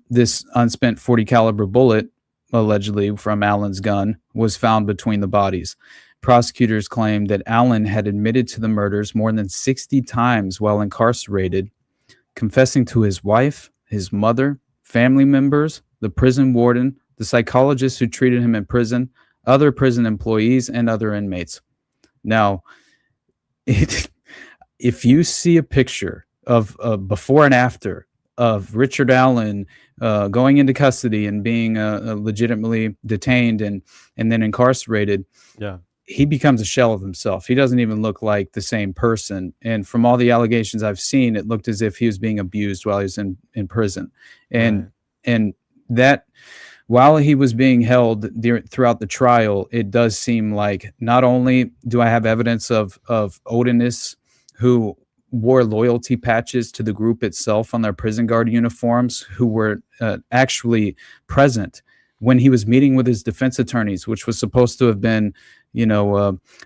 D: This unspent 40 caliber bullet, allegedly from Allen's gun, was found between the bodies. Prosecutors claimed that Allen had admitted to the murders more than 60 times while incarcerated, confessing to his wife, his mother, family members, the prison warden, the psychologist who treated him in prison, other prison employees, and other inmates. Now, if you see a picture of before and after of Richard Allen going into custody and being legitimately detained and then incarcerated,
A: Yeah.
D: he becomes a shell of himself. He doesn't even look like the same person. And from all the allegations I've seen, it looked as if he was being abused while he was in prison. And
A: Right.
D: and that, while he was being held throughout the trial, it does seem like not only do I have evidence of Odinists who wore loyalty patches to the group itself on their prison guard uniforms, who were actually present when he was meeting with his defense attorneys, which was supposed to have been,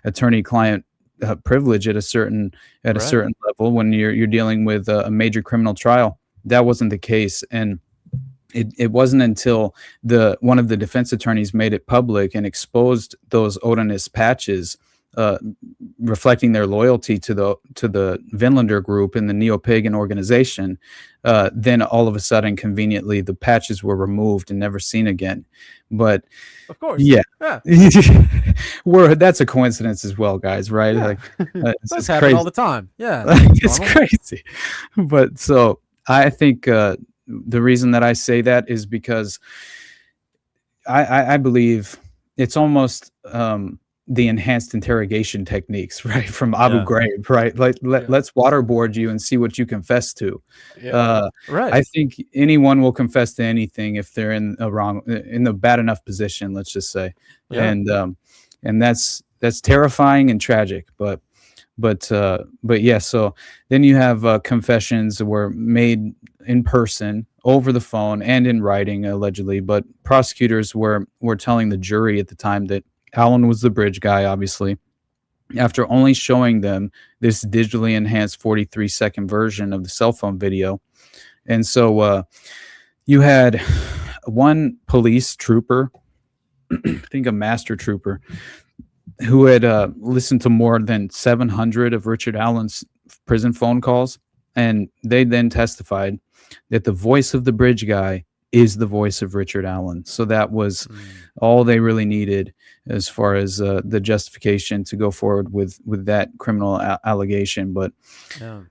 D: attorney-client privilege at a certain level when you're dealing with a major criminal trial. That wasn't the case, and it wasn't until one of the defense attorneys made it public and exposed those Odinist patches reflecting their loyalty to the Vinlander group and the neo-pagan organization, then all of a sudden, conveniently, the patches were removed and never seen again. But
A: Of course.
D: yeah,
A: Yeah.
D: that's a coincidence as well, guys. Right?
A: Yeah.
D: Like,
A: That's
D: it's
A: happening
D: crazy.
A: all the time. Yeah.
D: It's
A: normal.
D: crazy. But so I think the reason that I say that is because I believe it's almost the enhanced interrogation techniques, right, from Abu
A: Yeah.
D: Ghraib, right? Like let's waterboard you and see what you confess to.
A: Right.
D: I think anyone will confess to anything if they're in the bad enough position, let's just say.
A: Yeah.
D: And that's terrifying and tragic, but yeah. So then you have confessions that were made in person, over the phone, and in writing, allegedly. But prosecutors were telling the jury at the time that Alan was the bridge guy, obviously, after only showing them this digitally enhanced 43-second version of the cell phone video. And so you had one police trooper, I think a master trooper, who had listened to more than 700 of Richard Allen's prison phone calls. And they then testified that the voice of the bridge guy is the voice of Richard Allen. So that was all they really needed as far as the justification to go forward with that criminal allegation. But so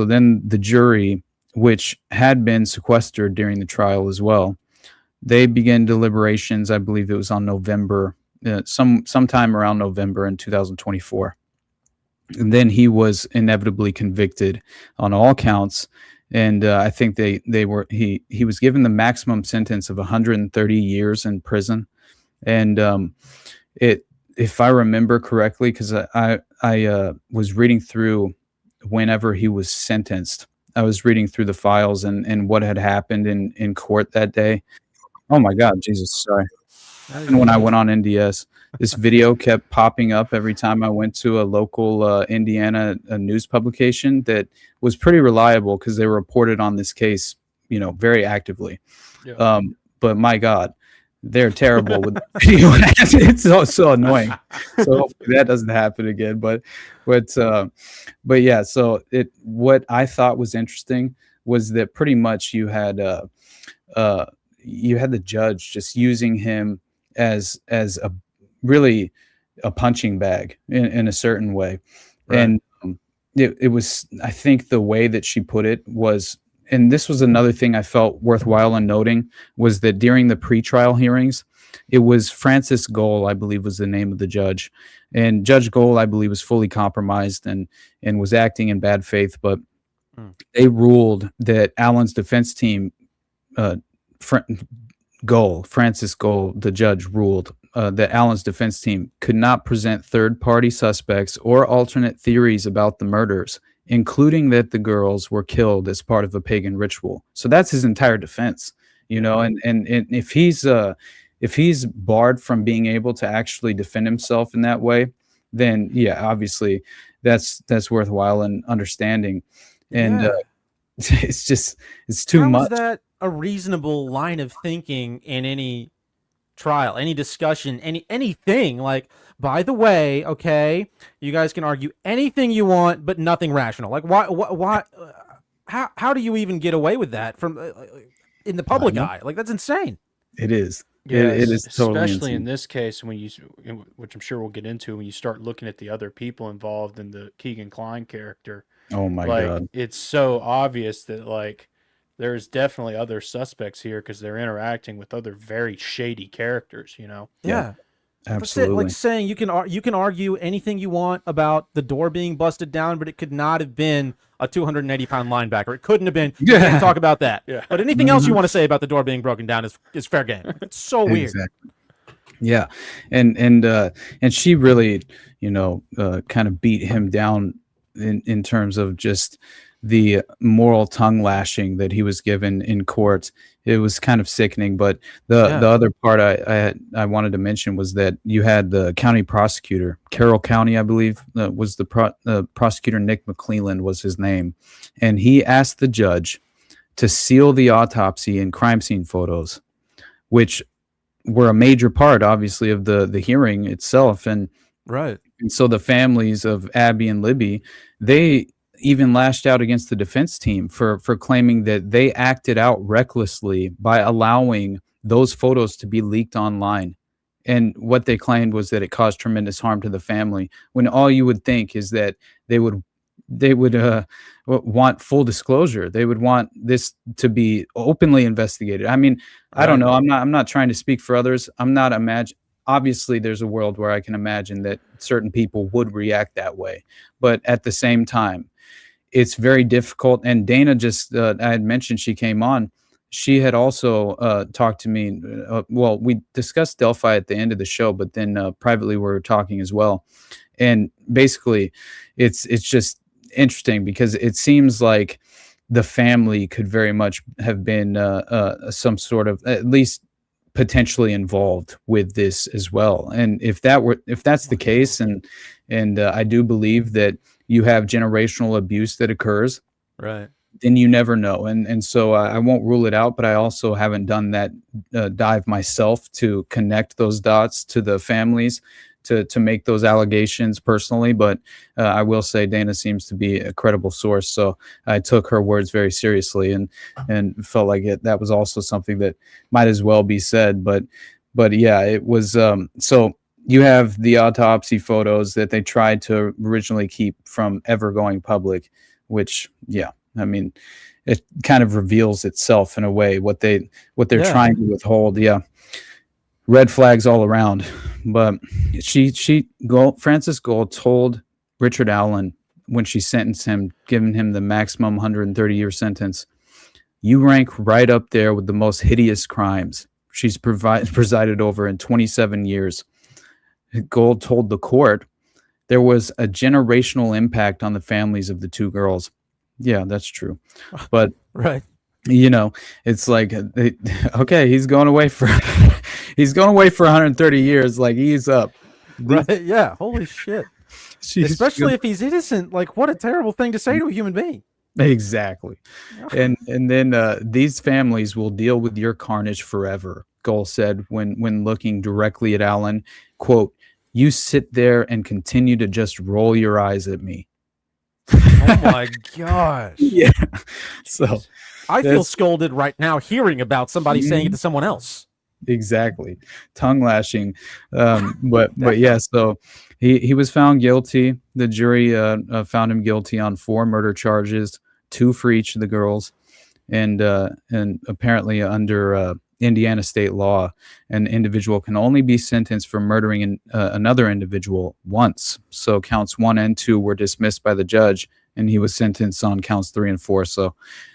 D: then the jury, which had been sequestered during the trial as well, they began deliberations. I believe it was on November, sometime around November in 2024. And then he was inevitably convicted on all counts. And I think he was given the maximum sentence of 130 years in prison. And if I remember correctly, because I was reading through whenever he was sentenced, I was reading through the files and what had happened in court that day. Oh my God, Jesus, sorry. And when I went on NDS, this video kept popping up every time I went to a local Indiana news publication that was pretty reliable because they reported on this case, very actively.
B: Yeah.
D: But my God, they're terrible with video. It's so annoying. So hopefully that doesn't happen again. But yeah. So what I thought was interesting was that pretty much you had the judge just using him as a really a punching bag in a certain way.
A: Right.
D: And it was, I think the way that she put it was, and this was another thing I felt worthwhile in noting, was that during the pretrial hearings, it was Francis Gohl, I believe was the name of the judge. And Judge Gohl, I believe, was fully compromised and was acting in bad faith. But they ruled that Allen's defense team, Francis Gohl, the judge, ruled that Allen's defense team could not present third-party suspects or alternate theories about the murders, including that the girls were killed as part of a pagan ritual. So that's his entire defense, and if he's barred from being able to actually defend himself in that way, then yeah, obviously that's worthwhile and understanding. And it's too much.
A: How is that a reasonable line of thinking in any trial, any discussion, anything? Like, by the way, okay, you guys can argue anything you want, but nothing rational. Like, why how do you even get away with that from in the public eye? Like, that's insane.
D: It is.
B: Yeah,
D: it is totally
B: especially
D: insane.
B: in this case, which I'm sure we'll get into, when you start looking at the other people involved in the Keegan Kline character.
D: Oh my
B: like,
D: God.
B: It's so obvious that like there's definitely other suspects here because they're interacting with other very shady characters,
A: Yeah.
D: Absolutely.
A: Like saying you can argue anything you want about the door being busted down, but it could not have been a 280-pound linebacker. It couldn't have been. You can't talk about that.
B: Yeah.
A: But anything else you want to say about the door being broken down is fair game. It's so weird.
D: Exactly. Yeah, and she really, kind of beat him down in terms of just the moral tongue lashing that he was given in court. It was kind of sickening. But the other part I wanted to mention was that you had the county prosecutor, Carroll County, I believe, was the prosecutor. Nick McClelland was his name, and he asked the judge to seal the autopsy and crime scene photos, which were a major part, obviously, of the hearing itself. And
A: Right.
D: And so the families of Abby and Libby, they even lashed out against the defense team for claiming that they acted out recklessly by allowing those photos to be leaked online. And what they claimed was that it caused tremendous harm to the family, when all you would think is that they would want full disclosure. They would want this to be openly investigated. I mean, I don't know. I'm not trying to speak for others. Obviously there's a world where I can imagine that certain people would react that way. But at the same time, it's very difficult. And Dana just, I had mentioned she came on. She had also talked to me. Well, we discussed Delphi at the end of the show, but then privately we were talking as well. And basically, it's just interesting because it seems like the family could very much have been some sort of, at least potentially involved with this as well. And if that's the case, and I do believe that you have generational abuse that occurs,
A: right,
D: then you never know. And so I won't rule it out, but I also haven't done that dive myself to connect those dots to the families to make those allegations personally. But I will say Dana seems to be a credible source. So I took her words very seriously and felt like that was also something that might as well be said. But yeah, it was, so you have the autopsy photos that they tried to originally keep from ever going public, which, yeah, I mean, it kind of reveals itself in a way, what they're trying to withhold. Yeah. Red flags all around. But Frances Gold told Richard Allen when she sentenced him, giving him the maximum 130-year sentence, "You rank right up there with the most hideous crimes she's presided over in 27 years. Gold told the court there was a generational impact on the families of the two girls. Yeah, that's true. But
A: right,
D: it's like, okay, he's going away for 130 years. Like, ease up.
A: Right? Yeah. Holy shit. Especially if he's innocent. Like, what a terrible thing to say to a human being.
D: Exactly. And then these families will deal with your carnage forever, Gold said when looking directly at Allen. Quote, "You sit there and continue to just roll your eyes at me."
A: Oh my gosh.
D: Yeah. So
A: I feel scolded right now hearing about somebody saying it to someone else.
D: Exactly. Tongue lashing. But yeah, so he was found guilty. The jury found him guilty on 4 murder charges, 2 for each of the girls. And apparently under Indiana state law, an individual can only be sentenced for murdering another individual once. So counts 1 and 2 were dismissed by the judge, and he was sentenced on counts 3 and 4. So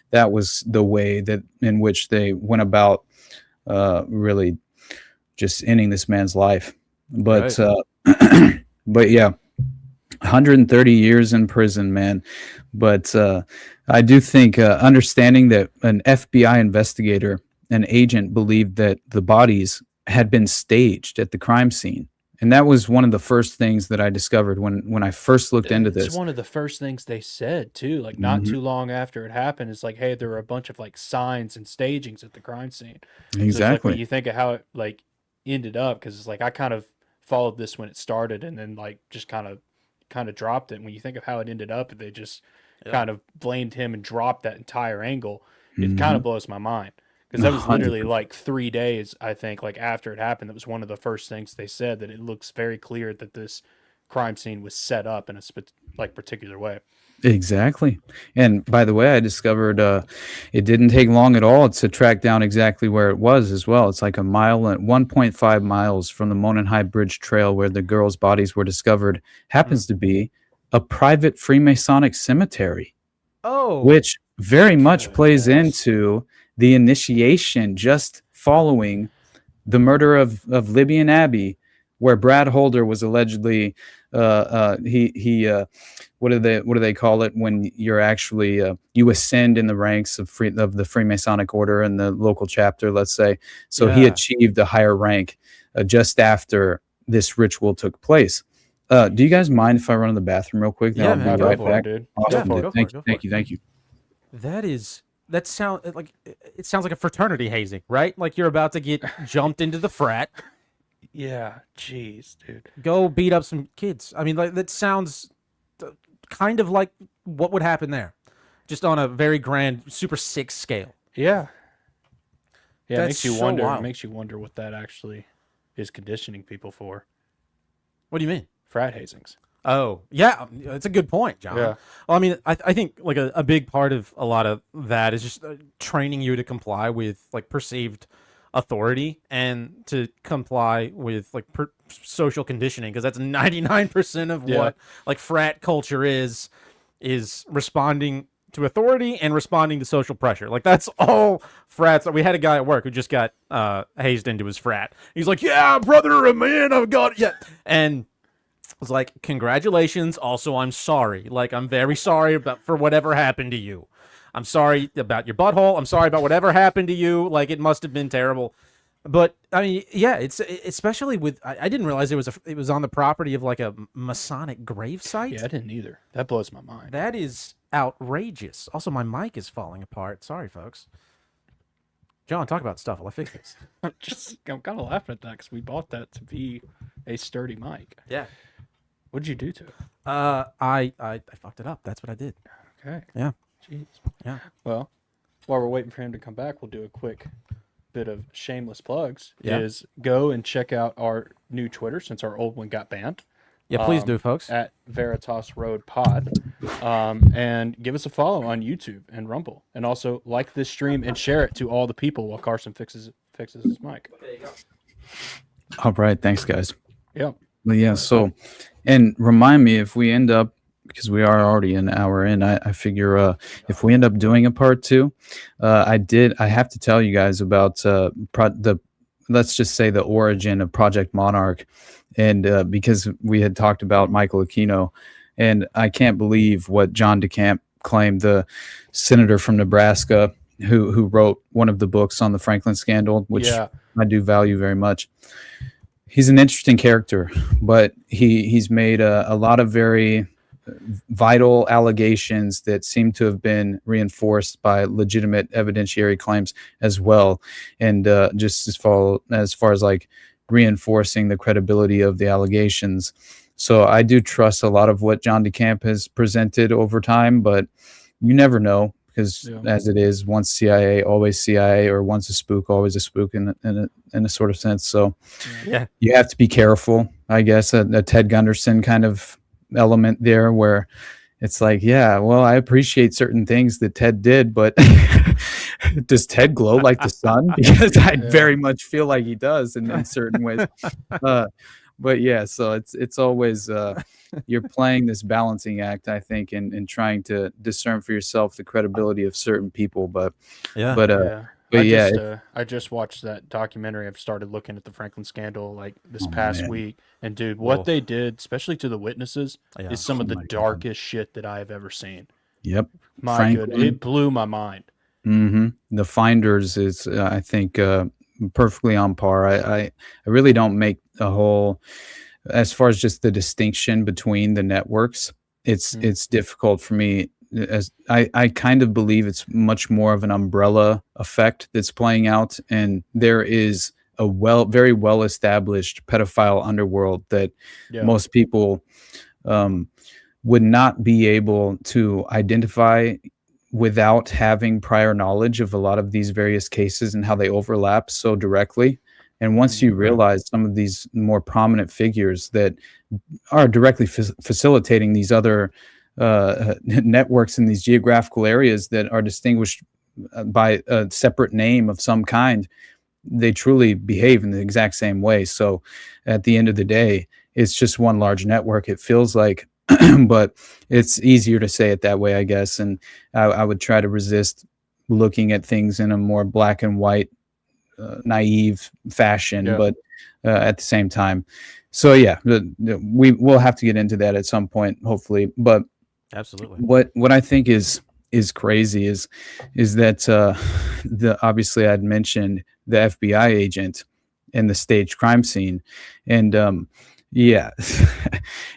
D: that was the way in which they went about really just ending this man's life. But
A: right.
D: But yeah, 130 years in prison, man. But I do think understanding that an FBI investigator, an agent, believed that the bodies had been staged at the crime scene. And that was one of the first things that I discovered when I first looked into this.
B: It's one of the first things they said too, like not too long after it happened. It's like, hey, there were a bunch of like signs and stagings at the crime scene.
D: Exactly.
B: So like, when you think of how it like ended up, because it's like I kind of followed this when it started and then like just kind of dropped it. And when you think of how it ended up, they just kind of blamed him and dropped that entire angle. It kind of blows my mind. Because that was literally like 3 days, I think, like after it happened. That was one of the first things they said, that it looks very clear that this crime scene was set up in a particular way.
D: Exactly. And by the way, I discovered it didn't take long at all to track down exactly where it was as well. It's like 1.5 miles from the Monon High Bridge Trail where the girls' bodies were discovered. Happens to be a private Freemasonic cemetery.
A: Oh.
D: Which very much plays into the initiation just following the murder of Libby and Abby, where Brad Holder was allegedly what do they call it when you're actually you ascend in the ranks of the Freemasonic order in the local chapter, let's say. So he achieved a higher rank just after this ritual took place. Do you guys mind if I run to the bathroom real quick?
A: Yeah,
D: I'll be right back.
B: Dude.
D: Awesome. Thank you.
A: That sounds like a fraternity hazing, right? Like you're about to get jumped into the frat.
B: Yeah, jeez, dude.
A: Go beat up some kids. I mean, like that sounds kind of like what would happen there, just on a very grand, super sick scale.
B: Yeah. Yeah, it
A: That's
B: makes you
A: so
B: wonder.
A: wild.
B: It makes you wonder what that actually is conditioning people for.
A: What do you mean?
B: Frat hazings.
A: Oh, yeah, it's a good point, John.
B: Yeah.
A: Well, I mean, I think like a big part of a lot of that is just training you to comply with like perceived authority and to comply with like social conditioning, because that's 99% of what like frat culture is responding to authority and responding to social pressure. Like that's all frats. We had a guy at work who just got hazed into his frat. He's like, yeah, brother, man, I've got and was like, congratulations. Also, I'm sorry. Like, I'm very sorry for whatever happened to you. I'm sorry about your butthole. I'm sorry about whatever happened to you. Like, it must have been terrible. But I mean, yeah, it's especially with. I didn't realize it was on the property of like a Masonic grave site.
B: Yeah, I didn't either. That blows my mind.
A: That is outrageous. Also, my mic is falling apart. Sorry, folks. John, talk about stuff. I'll fix this.
B: I'm kind of laughing at that because we bought that to be a sturdy mic.
A: Yeah.
B: What'd you do to it?
A: I fucked it up. That's what I did.
B: Okay.
A: Yeah.
B: Jeez.
A: Yeah.
B: Well, while we're waiting for him to come back, we'll do a quick bit of shameless plugs.
A: Yeah.
B: Is go and check out our new Twitter since our old one got banned.
A: Yeah, please do, folks.
B: At Veritas Road Pod. And give us a follow on YouTube and Rumble. And also like this stream and share it to all the people while Carson fixes his mic.
A: There you go.
D: All right. Thanks, guys.
B: Yeah.
D: Well, yeah. So, and remind me if we end up, because we are already an hour in, I figure if we end up doing a part 2, I have to tell you guys about let's just say the origin of Project Monarch. And because we had talked about Michael Aquino, and I can't believe what John DeCamp claimed, the senator from Nebraska who wrote one of the books on the Franklin scandal, which I do value very much. He's an interesting character, but he's made a lot of very vital allegations that seem to have been reinforced by legitimate evidentiary claims as well. And just as far as like reinforcing the credibility of the allegations. So I do trust a lot of what John DeCamp has presented over time, but you never know, because as it is, once CIA, always CIA, or once a spook, always a spook in a sort of sense. So you have to be careful, I guess, a Ted Gunderson kind of element there where it's like, yeah, well, I appreciate certain things that Ted did, but does Ted glow like the sun? Because I very much feel like he does in certain ways. But yeah, so it's always you're playing this balancing act, I think, in trying to discern for yourself the credibility of certain people. But
B: I just watched that documentary. I've started looking at the Franklin scandal like this past week, and dude, what they did, especially to the witnesses, is some of the darkest shit that I have ever seen.
D: Yep,
B: my good, it blew my mind.
D: Mm-hmm. The Finders is, I think, perfectly on par. I really don't make a whole, as far as just the distinction between the networks. It's difficult for me, as I kind of believe it's much more of an umbrella effect that's playing out, and there is a very well established pedophile underworld that most people would not be able to identify without having prior knowledge of a lot of these various cases and how they overlap so directly. And once you realize some of these more prominent figures that are directly facilitating these other networks in these geographical areas that are distinguished by a separate name of some kind, they truly behave in the exact same way. So at the end of the day, it's just one large network, it feels like. But it's easier to say it that way, I guess. And I would try to resist looking at things in a more black and white, naive fashion, but at the same time. So yeah, we will have to get into that at some point, hopefully. But
A: absolutely,
D: what I think is crazy is that obviously I'd mentioned the FBI agent and the staged crime scene, and yeah,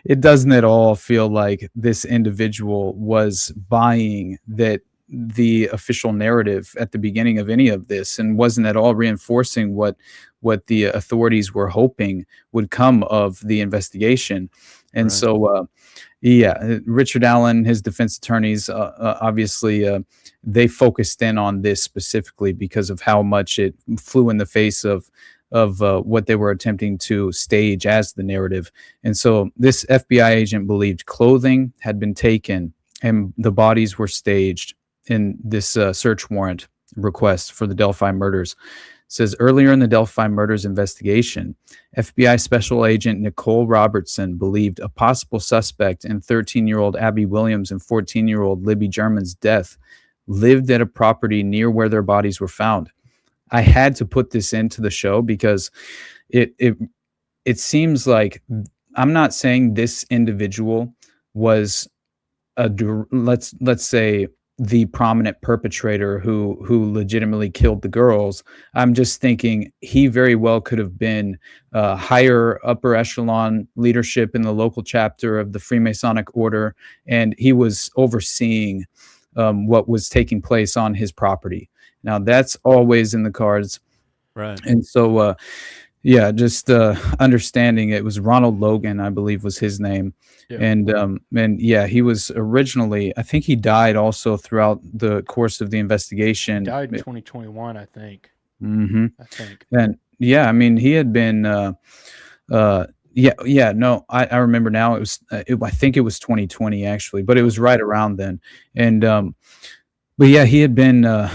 D: it doesn't at all feel like this individual was buying that the official narrative at the beginning of any of this, and wasn't at all reinforcing what the authorities were hoping would come of the investigation. And so Richard Allen, his defense attorneys, obviously they focused in on this specifically because of how much it flew in the face of what they were attempting to stage as the narrative. And so this FBI agent believed clothing had been taken and the bodies were staged in this search warrant request for the Delphi murders. It says earlier in the Delphi murders investigation, FBI Special Agent Nicole Robertson believed a possible suspect in 13-year-old Abby Williams and 14-year-old Libby German's death lived at a property near where their bodies were found. I had to put this into the show because it seems like, I'm not saying this individual was let's say the prominent perpetrator who legitimately killed the girls. I'm just thinking he very well could have been higher upper echelon leadership in the local chapter of the Freemasonic order, and he was overseeing what was taking place on his property. Now that's always in the cards.
A: Right.
D: And so, just understanding it was Ronald Logan, I believe was his name. Yeah. And he was originally, I think he died also throughout the course of the investigation.
B: He died in 2021, I think.
D: Mm-hmm.
B: I think.
D: And I mean, he had been, I remember now. It was, I think it was 2020 actually, but it was right around then. And, he had been,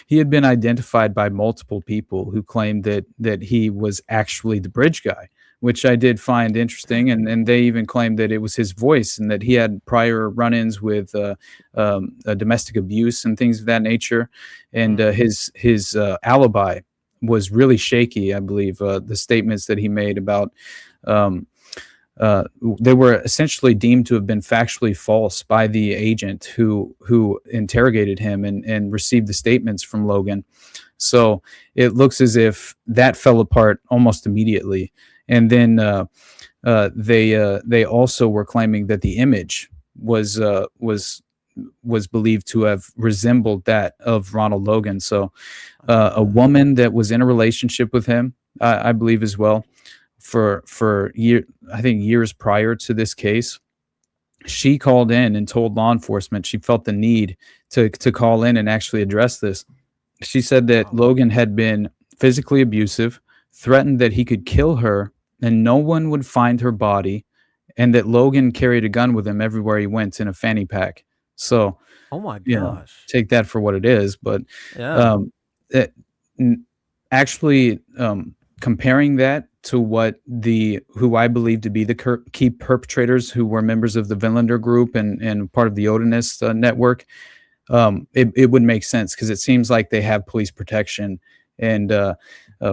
D: he had been identified by multiple people who claimed that he was actually the bridge guy, which I did find interesting. And they even claimed that it was his voice and that he had prior run-ins with domestic abuse and things of that nature. And his alibi was really shaky, I believe. The statements that he made about they were essentially deemed to have been factually false by the agent who interrogated him and received the statements from Logan. So it looks as if that fell apart almost immediately. And then they also were claiming that the image was believed to have resembled that of Ronald Logan. So a woman that was in a relationship with him, I believe as well, for years prior to this case, she called in and told law enforcement she felt the need to call in and actually address this. She said that Logan had been physically abusive, threatened that he could kill her and no one would find her body, and that Logan carried a gun with him everywhere he went in a fanny pack. So,
A: oh my gosh,
D: take that for what it is. But comparing that to what who I believe to be the key perpetrators, who were members of the Vinlander group and part of the Odinist network, it would make sense because it seems like they have police protection and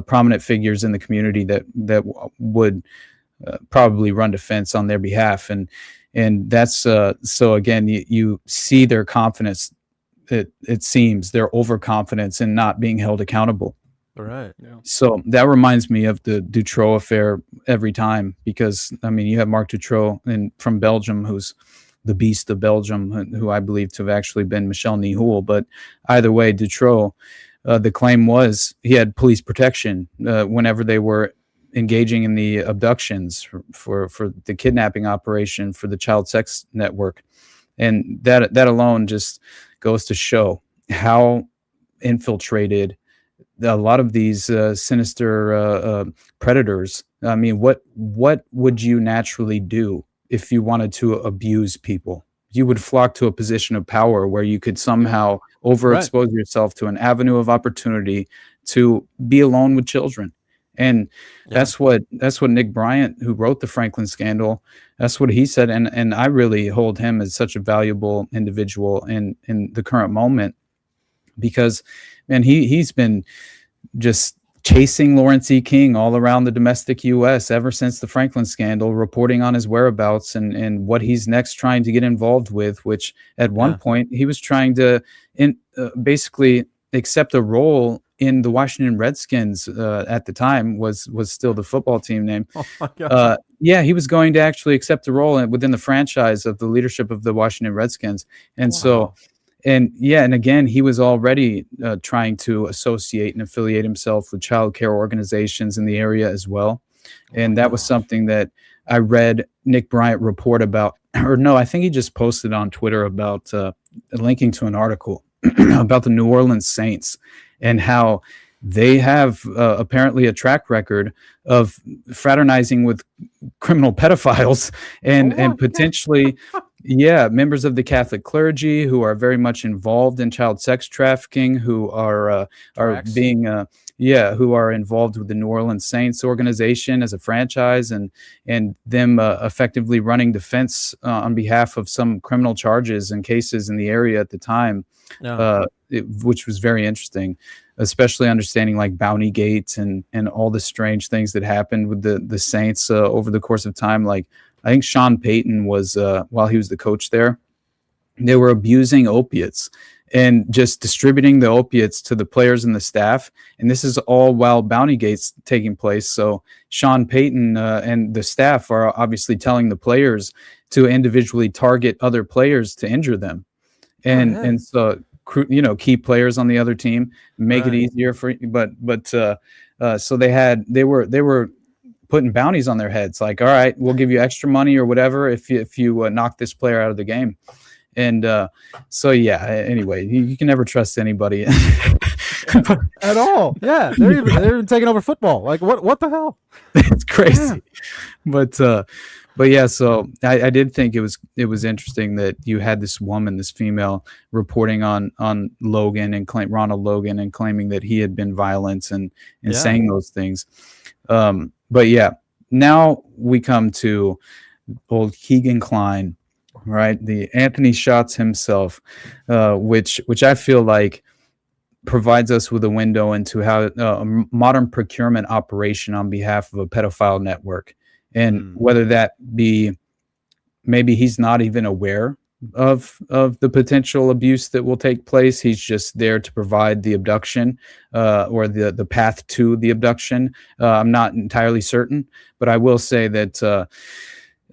D: prominent figures in the community that would probably run defense on their behalf. And that's so again, you see their confidence. It seems their overconfidence in not being held accountable.
A: All right.
B: Yeah.
D: So that reminds me of the Dutroux affair every time, because I mean, you have Marc Dutroux from Belgium, who's the beast of Belgium, who I believe to have actually been Michel Nihoul. But either way, Dutroux, the claim was he had police protection whenever they were engaging in the abductions for the kidnapping operation for the child sex network. And that alone just goes to show how infiltrated a lot of these sinister predators. I mean, what would you naturally do if you wanted to abuse people? You would flock to a position of power where you could somehow overexpose yourself to an avenue of opportunity to be alone with children. And that's what Nick Bryant, who wrote the Franklin scandal, that's what he said. And I really hold him as such a valuable individual in the current moment, because man, he's been just chasing Lawrence E. King all around the domestic U.S. ever since the Franklin scandal, reporting on his whereabouts and what he's next trying to get involved with, which at one point he was trying to basically accept a role in the Washington Redskins. At the time was still the football team name.
A: Oh my God.
D: He was going to actually accept a role within the franchise of the leadership of the Washington Redskins. And so And yeah, and again, he was already trying to associate and affiliate himself with child care organizations in the area as well. And that was something that I read Nick Bryant report about, or no, I think he just posted on Twitter about linking to an article about the New Orleans Saints and how they have apparently a track record of fraternizing with criminal pedophiles and potentially, members of the Catholic clergy who are very much involved in child sex trafficking, who are being who are involved with the New Orleans Saints organization as a franchise, and them effectively running defense on behalf of some criminal charges and cases in the area at the time, which was very interesting, especially understanding like bounty gates and all the strange things that happened with the Saints over the course of time. Like I think Sean Payton was, while he was the coach there, they were abusing opiates and just distributing the opiates to the players and the staff. And this is all while bounty gates taking place. So Sean Payton and the staff are obviously telling the players to individually target other players to injure them. And so, key players on the other team, make it easier for, so they were putting bounties on their heads. Like, all right, we'll give you extra money or whatever if you knock this player out of the game. And anyway, you can never trust anybody
A: at all. Yeah, they're even taking over football. Like what the hell?
D: It's crazy. Yeah. But yeah, so I did think it was interesting that you had this woman, this female, reporting on Logan and Ronald Logan and claiming that he had been violent and saying those things. But yeah, now we come to old Keegan Kline, right? The Anthony Schatz himself, which I feel like provides us with a window into how a modern procurement operation on behalf of a pedophile network. And whether that be maybe he's not even aware of the potential abuse that will take place. He's just there to provide the abduction or the path to the abduction. I'm not entirely certain, but I will say that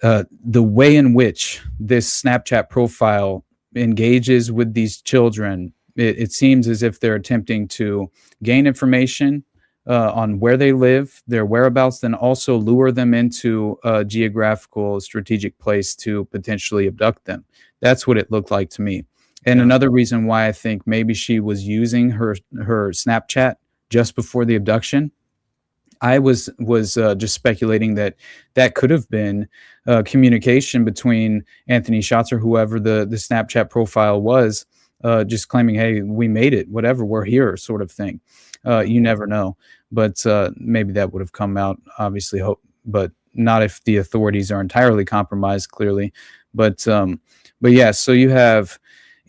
D: the way in which this Snapchat profile engages with these children, it seems as if they're attempting to gain information on where they live, their whereabouts, then also lure them into a geographical strategic place to potentially abduct them. That's what it looked like to me. And another reason why I think maybe she was using her Snapchat just before the abduction, I was just speculating that could have been communication between Anthony Schatz or whoever the Snapchat profile was, just claiming, hey, we made it, whatever, we're here, sort of thing. You never know. But maybe that would have come out, obviously, but not if the authorities are entirely compromised, clearly. But yeah, so you have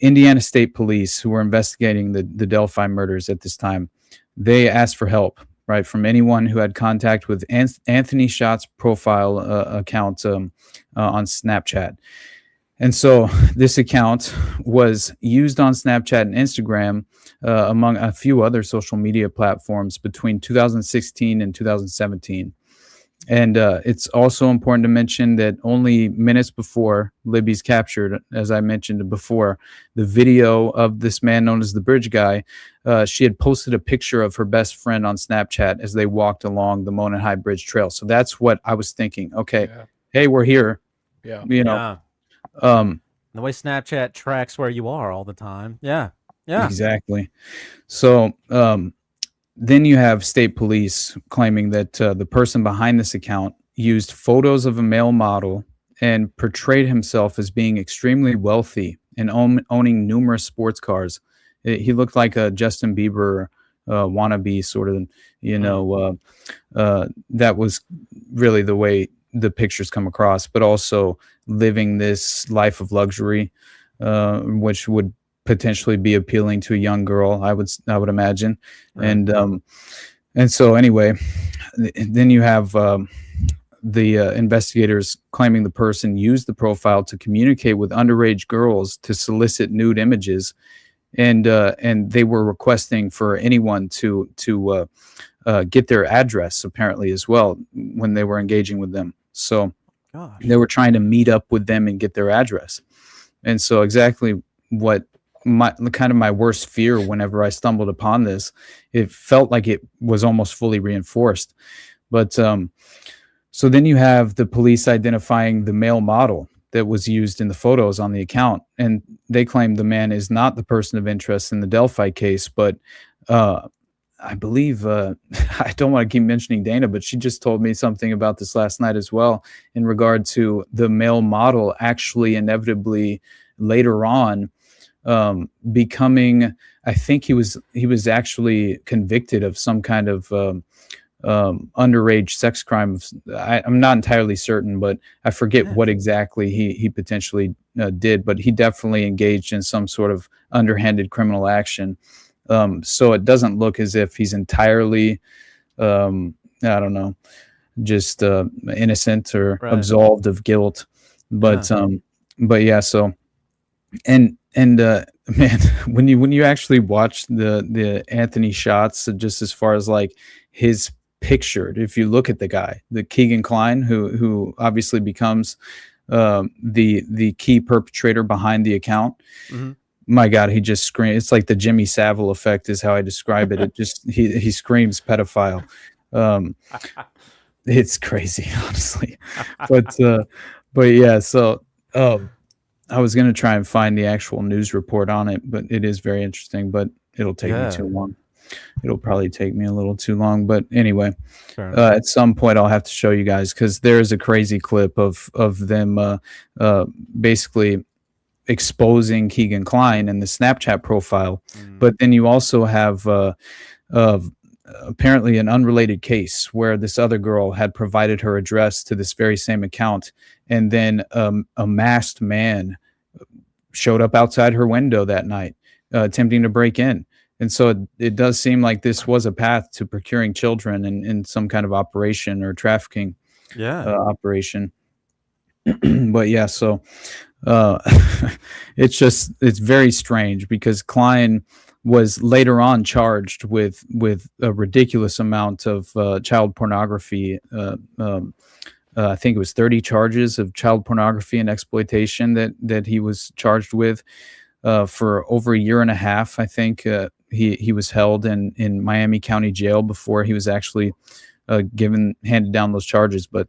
D: Indiana State Police who were investigating the Delphi murders at this time. They asked for help, right, from anyone who had contact with Anthony Schatz profile account on Snapchat. And so this account was used on Snapchat and Instagram, among a few other social media platforms, between 2016 and 2017. And it's also important to mention that only minutes before Libby's captured, as I mentioned before, the video of this man known as the Bridge Guy, she had posted a picture of her best friend on Snapchat as they walked along the Monon High Bridge Trail. So that's what I was thinking. Okay, hey, we're here.
B: Yeah.
A: The way Snapchat tracks where you are all the time. Yeah.
D: Exactly. So then you have state police claiming that the person behind this account used photos of a male model and portrayed himself as being extremely wealthy and owning numerous sports cars. He looked like a Justin Bieber wannabe, sort of, that was really the way the pictures come across, but also living this life of luxury, which would potentially be appealing to a young girl, I would imagine. Right. And so anyway, then you have the investigators claiming the person used the profile to communicate with underage girls to solicit nude images, and they were requesting for anyone to get their address apparently as well when they were engaging with them. So they were trying to meet up with them and get their address. And so exactly what my worst fear whenever I stumbled upon this. It felt like it was almost fully reinforced. But so then you have the police identifying the male model that was used in the photos on the account, and they claim the man is not the person of interest in the Delphi case, but I believe I don't want to keep mentioning Dana, but she just told me something about this last night as well in regard to the male model actually inevitably later on becoming, I think he was actually convicted of some kind of underage sex crime. I'm not entirely certain, but I forget what exactly he potentially did, but he definitely engaged in some sort of underhanded criminal action. So it doesn't look as if he's entirely, I don't know, just innocent or absolved of guilt. But yeah, so and man, when you actually watch the Anthony shots, just as far as like his pictured, if you look at the guy, the Keegan Kline, who obviously becomes the key perpetrator behind the account. Mm-hmm. My God, he just screams. It's like the Jimmy Savile effect is how I describe it. It just he screams pedophile. It's crazy, honestly. But yeah, so I was gonna try and find the actual news report on it, but it is very interesting, but it'll take me too long. It'll probably take me a little too long, but anyway, at some point I'll have to show you guys, because there's a crazy clip of them basically exposing Keegan Kline in the Snapchat profile. But then you also have apparently an unrelated case where this other girl had provided her address to this very same account, and then a masked man showed up outside her window that night attempting to break in. And so it does seem like this was a path to procuring children in some kind of operation or trafficking operation. But yeah, so it's very strange, because Kline was later on charged with a ridiculous amount of child pornography. I think it was 30 charges of child pornography and exploitation that he was charged with for over a year and a half. I think he was held in Miami County Jail before he was actually handed down those charges. But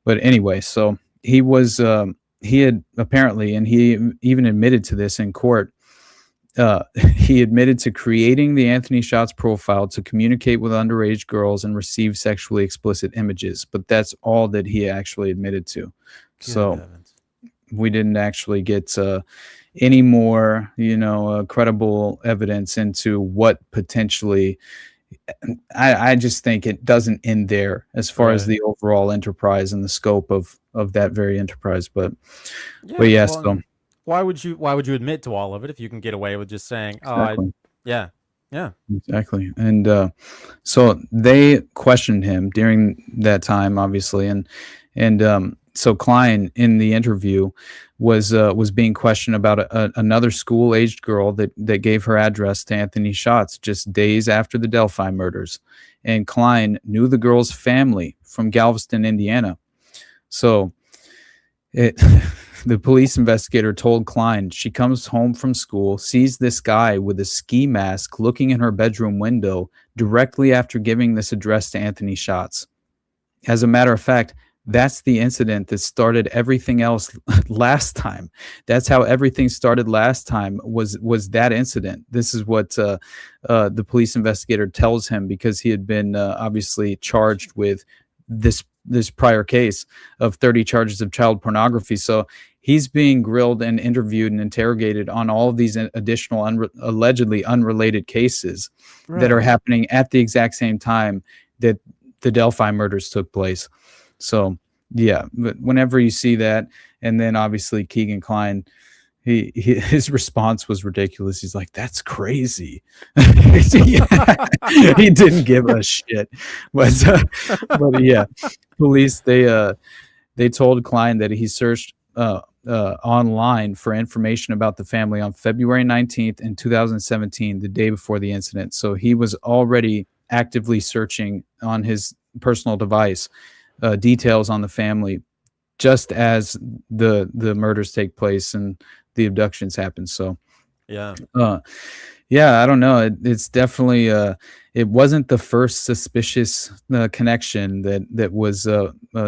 D: anyway, so he was he had apparently, and he even admitted to this in court, he admitted to creating the Anthony Shots profile to communicate with underage girls and receive sexually explicit images. But that's all that he actually admitted to. So we didn't actually get any more, credible evidence into what potentially. I just think it doesn't end there as far as the overall enterprise and the scope of that very enterprise. But yeah, so
A: why would you admit to all of it if you can get away with just saying,
D: exactly. Exactly. And so they questioned him during that time, obviously, and so Kline in the interview was being questioned about another school-aged girl that gave her address to Anthony Shots just days after the Delphi murders. And Kline knew the girl's family from Galveston, Indiana. So the police investigator told Kline she comes home from school, sees this guy with a ski mask looking in her bedroom window directly after giving this address to Anthony Shots. As a matter of fact, that's the incident that started everything else last time. That's how everything started last time, was that incident. This is what the police investigator tells him, because he had been obviously charged with this prior case of 30 charges of child pornography. So he's being grilled and interviewed and interrogated on all of these additional allegedly unrelated cases that are happening at the exact same time that the Delphi murders took place. So yeah, but whenever you see that, and then obviously Keegan Kline, his response was ridiculous. He's like, "That's crazy." He didn't give a shit. But yeah, police they told Kline that he searched online for information about the family on February 19th in 2017, the day before the incident. So he was already actively searching on his personal device details on the family just as the murders take place and the abductions happen. So
A: Yeah.
D: Yeah, I don't know. It's definitely it wasn't the first suspicious connection that was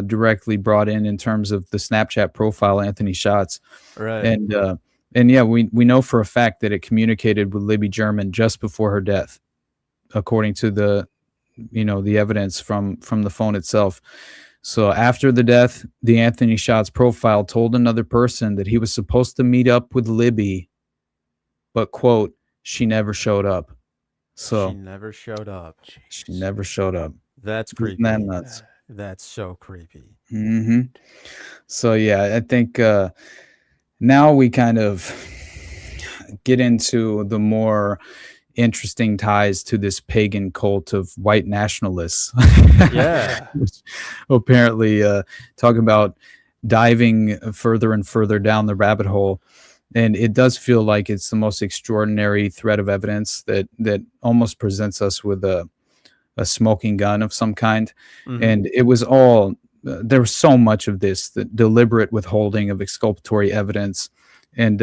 D: directly brought in terms of the Snapchat profile Anthony Shots,
A: Right.
D: and yeah, we know for a fact that it communicated with Libby German just before her death, according to the evidence from the phone itself. So after the death, the Anthony Shots profile told another person that he was supposed to meet up with Libby, but quote, she never showed up. So
A: she never showed up.
D: she never showed up.
A: That's
D: Isn't
A: creepy.
D: that nuts?
A: That's so creepy.
D: Mm-hmm. So yeah, I think now we kind of get into the more interesting ties to this pagan cult of white nationalists.
A: Yeah.
D: Which apparently talk about diving further and further down the rabbit hole. And it does feel like it's the most extraordinary thread of evidence that almost presents us with a smoking gun of some kind.
A: Mhm.
D: And it was all, there was so much of this, the deliberate withholding of exculpatory evidence. And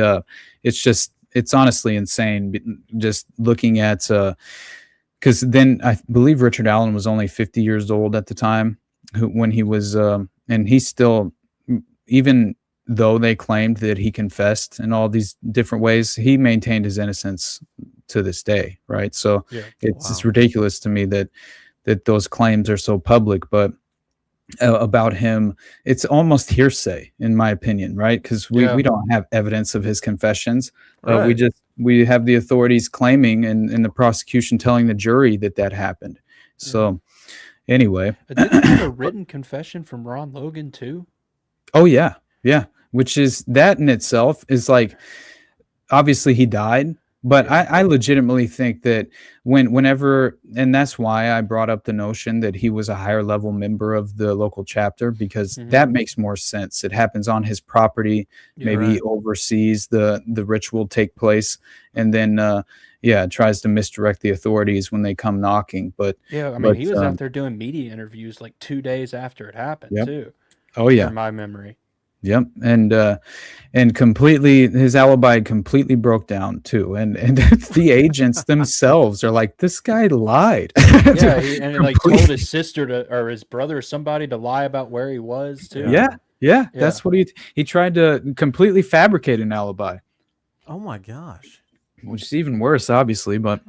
D: it's honestly insane just looking at, because then I believe Richard Allen was only 50 years old at the time when he was, and he still, even though they claimed that he confessed in all these different ways, he maintained his innocence to this day, right? So it's ridiculous to me that those claims are so public, but about him, it's almost hearsay, in my opinion, right? Because we don't have evidence of his confessions.
A: Right.
D: We have the authorities claiming and the prosecution telling the jury that happened. So anyway.
B: Didn't you get a written confession from Ron Logan too?
D: Oh, yeah. Yeah. Which is, that in itself is like, obviously he died, but I legitimately think that whenever, and that's why I brought up the notion that he was a higher level member of the local chapter, because that makes more sense. It happens on his property. Maybe he oversees the ritual take place, and then tries to misdirect the authorities when they come knocking. But
B: yeah, I mean, he was out there doing media interviews like 2 days after it happened too.
D: Oh yeah,
B: in my memory.
D: Yep, and completely, his alibi completely broke down too, and the agents themselves are like, this guy lied.
B: Yeah, and like told his sister or his brother or somebody to lie about where he was too.
D: Yeah, that's what he tried to completely fabricate an alibi.
A: Oh my gosh.
D: Which is even worse, obviously, but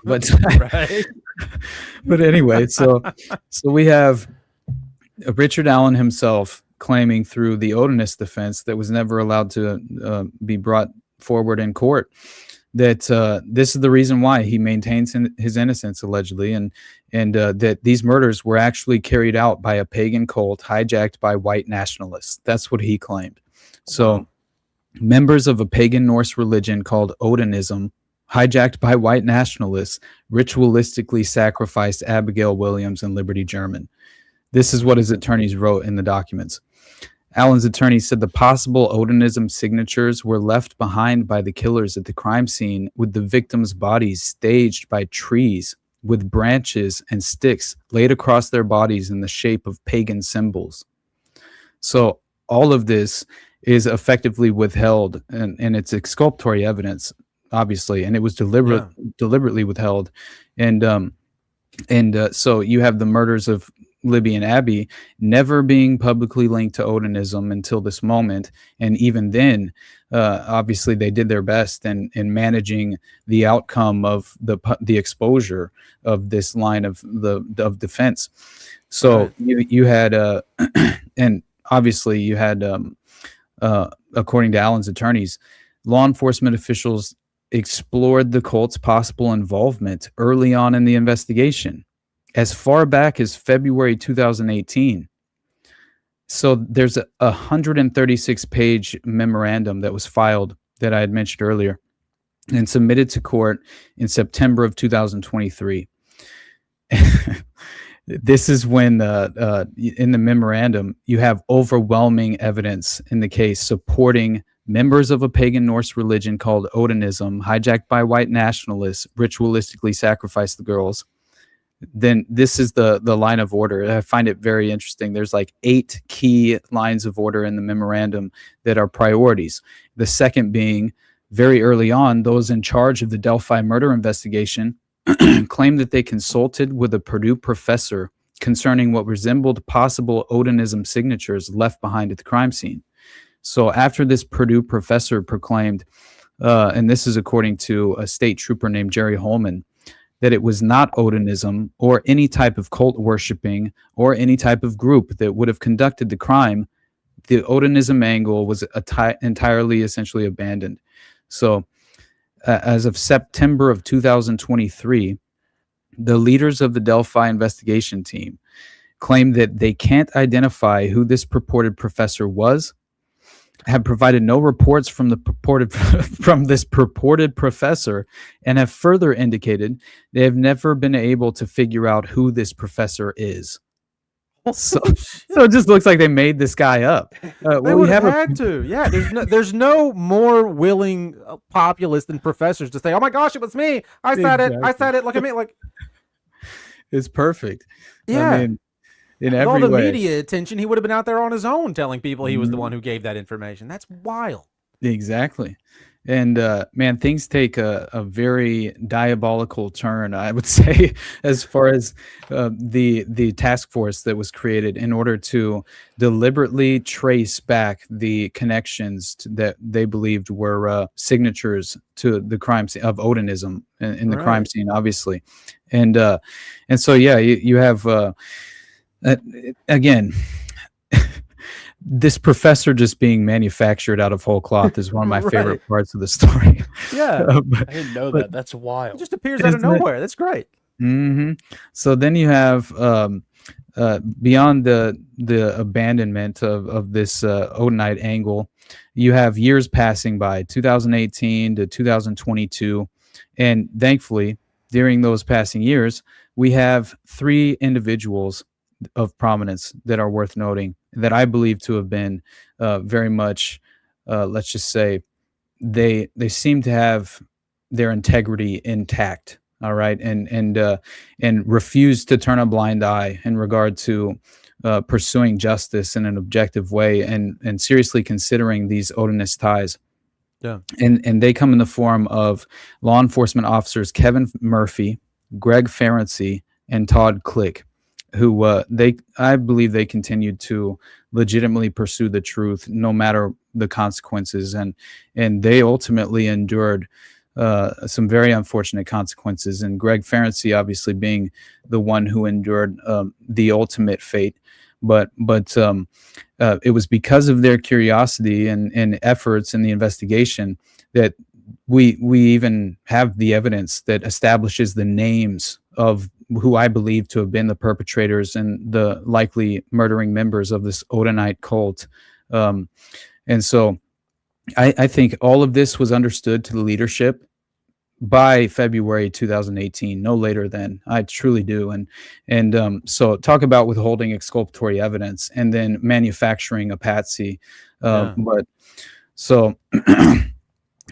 A: right.
D: But anyway, so we have Richard Allen himself claiming through the Odinist defense that was never allowed to be brought forward in court that this is the reason why he maintains his innocence, allegedly, and that these murders were actually carried out by a pagan cult hijacked by white nationalists. That's what he claimed. So members of a pagan Norse religion called Odinism, hijacked by white nationalists, ritualistically sacrificed Abigail Williams and Liberty German. This is what his attorneys wrote in the documents. Allen's attorney said the possible Odinism signatures were left behind by the killers at the crime scene, with the victims' bodies staged by trees with branches and sticks laid across their bodies in the shape of pagan symbols. So all of this is effectively withheld, and it's exculpatory evidence, obviously, and it was deliberately withheld. And so you have the murders of Libby and Abby never being publicly linked to Odinism until this moment, and even then, obviously they did their best in managing the outcome of the exposure of this line of defense. So you had and obviously you had according to Allen's attorneys, law enforcement officials explored the cult's possible involvement early on in the investigation, as far back as February 2018. So there's a 136-page memorandum that was filed that I had mentioned earlier and submitted to court in September of 2023. This is when in the memorandum, you have overwhelming evidence in the case supporting members of a pagan Norse religion called Odinism, hijacked by white nationalists, ritualistically sacrificed the girls. Then this is the line of order. I find it very interesting. There's like 8 key lines of order in the memorandum that are priorities. The second being very early on, those in charge of the Delphi murder investigation claimed that they consulted with a Purdue professor concerning what resembled possible Odinism signatures left behind at the crime scene. So after this Purdue professor proclaimed, and this is according to a state trooper named Jerry Holman, that it was not Odinism or any type of cult worshiping or any type of group that would have conducted the crime, the Odinism angle was entirely essentially abandoned. So as of September of 2023, the leaders of the Delphi investigation team claimed that they can't identify who this purported professor was, have provided no reports from this purported professor, and have further indicated they have never been able to figure out who this professor is. So it just looks like they made this guy up.
A: They would have had to. Yeah, there's no more willing populace than professors to say, "Oh my gosh, it was me. I said it. I said it. Look at me." Like,
D: it's perfect.
A: Yeah.
D: I mean, in
A: with
D: every
A: all the
D: way.
A: media attention, he would have been out there on his own telling people he was the one who gave that information. That's wild.
D: Exactly. And man, things take a very diabolical turn, I would say, as far as the task force that was created in order to deliberately trace back the connections that they believed were signatures to the crime scene of Odinism in the crime scene, obviously. And so, yeah, you have, again, this professor just being manufactured out of whole cloth is one of my favorite parts of the story.
A: Yeah.
B: I didn't know that. That's wild.
A: It just appears out of nowhere. That's great.
D: Mm-hmm. So then you have beyond the abandonment of this Odinite angle, you have years passing by, 2018 to 2022, and thankfully during those passing years we have 3 individuals of prominence that are worth noting that I believe to have been very much, let's just say, they seem to have their integrity intact. All right, and refuse to turn a blind eye in regard to pursuing justice in an objective way, and seriously considering these Odinist ties.
A: Yeah,
D: and they come in the form of law enforcement officers Kevin Murphy, Greg Ferenczi, and Todd Click, who I believe they continued to legitimately pursue the truth no matter the consequences, and they ultimately endured some very unfortunate consequences, and Greg Ferenczi obviously being the one who endured the ultimate fate. But it was because of their curiosity and efforts in the investigation that we even have the evidence that establishes the names of who I believe to have been the perpetrators and the likely murdering members of this Odinite cult. And so I think all of this was understood to the leadership by February 2018, no later than. I truly do. And so talk about withholding exculpatory evidence and then manufacturing a patsy. But so,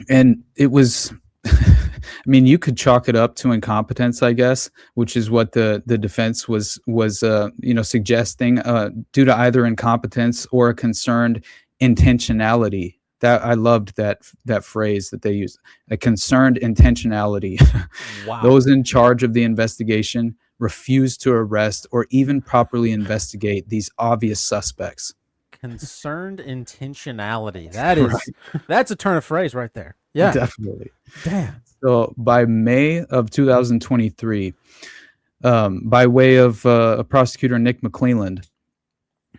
D: and it was, I mean, you could chalk it up to incompetence, I guess, which is what the defense was suggesting, due to either incompetence or a concerned intentionality. That I loved that phrase that they used, a concerned intentionality.
A: Wow.
D: Those in charge of the investigation refused to arrest or even properly investigate these obvious suspects.
A: Concerned intentionality. That's a turn of phrase right there. Yeah,
D: Definitely.
A: Damn.
D: So by May of 2023, by way of prosecutor Nick McClelland,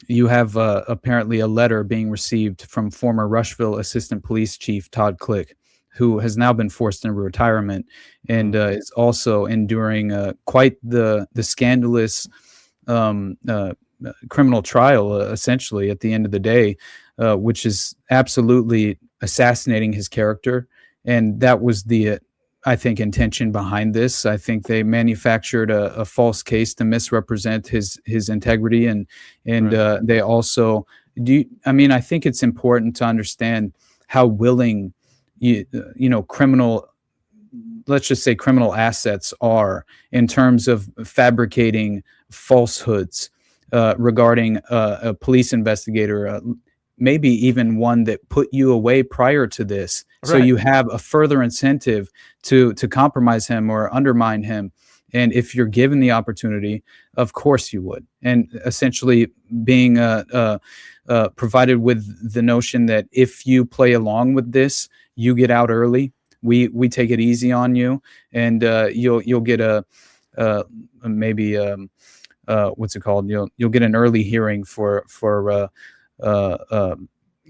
D: you have apparently a letter being received from former Rushville Assistant Police Chief Todd Click, who has now been forced into retirement and is also enduring quite the scandalous criminal trial, essentially, at the end of the day, which is absolutely assassinating his character. And that was the, I think, intention behind this. I think they manufactured a false case to misrepresent his integrity, and right. They also I think it's important to understand how willing criminal, let's just say criminal assets are in terms of fabricating falsehoods regarding a police investigator. maybe even one that put you away prior to this. So
A: Right.
D: you have a further incentive to compromise him or undermine him. And if you're given the opportunity, of course you would. And essentially being provided with the notion that if you play along with this, you get out early. We take it easy on you, and you'll get maybe what's it called? You'll get an early hearing for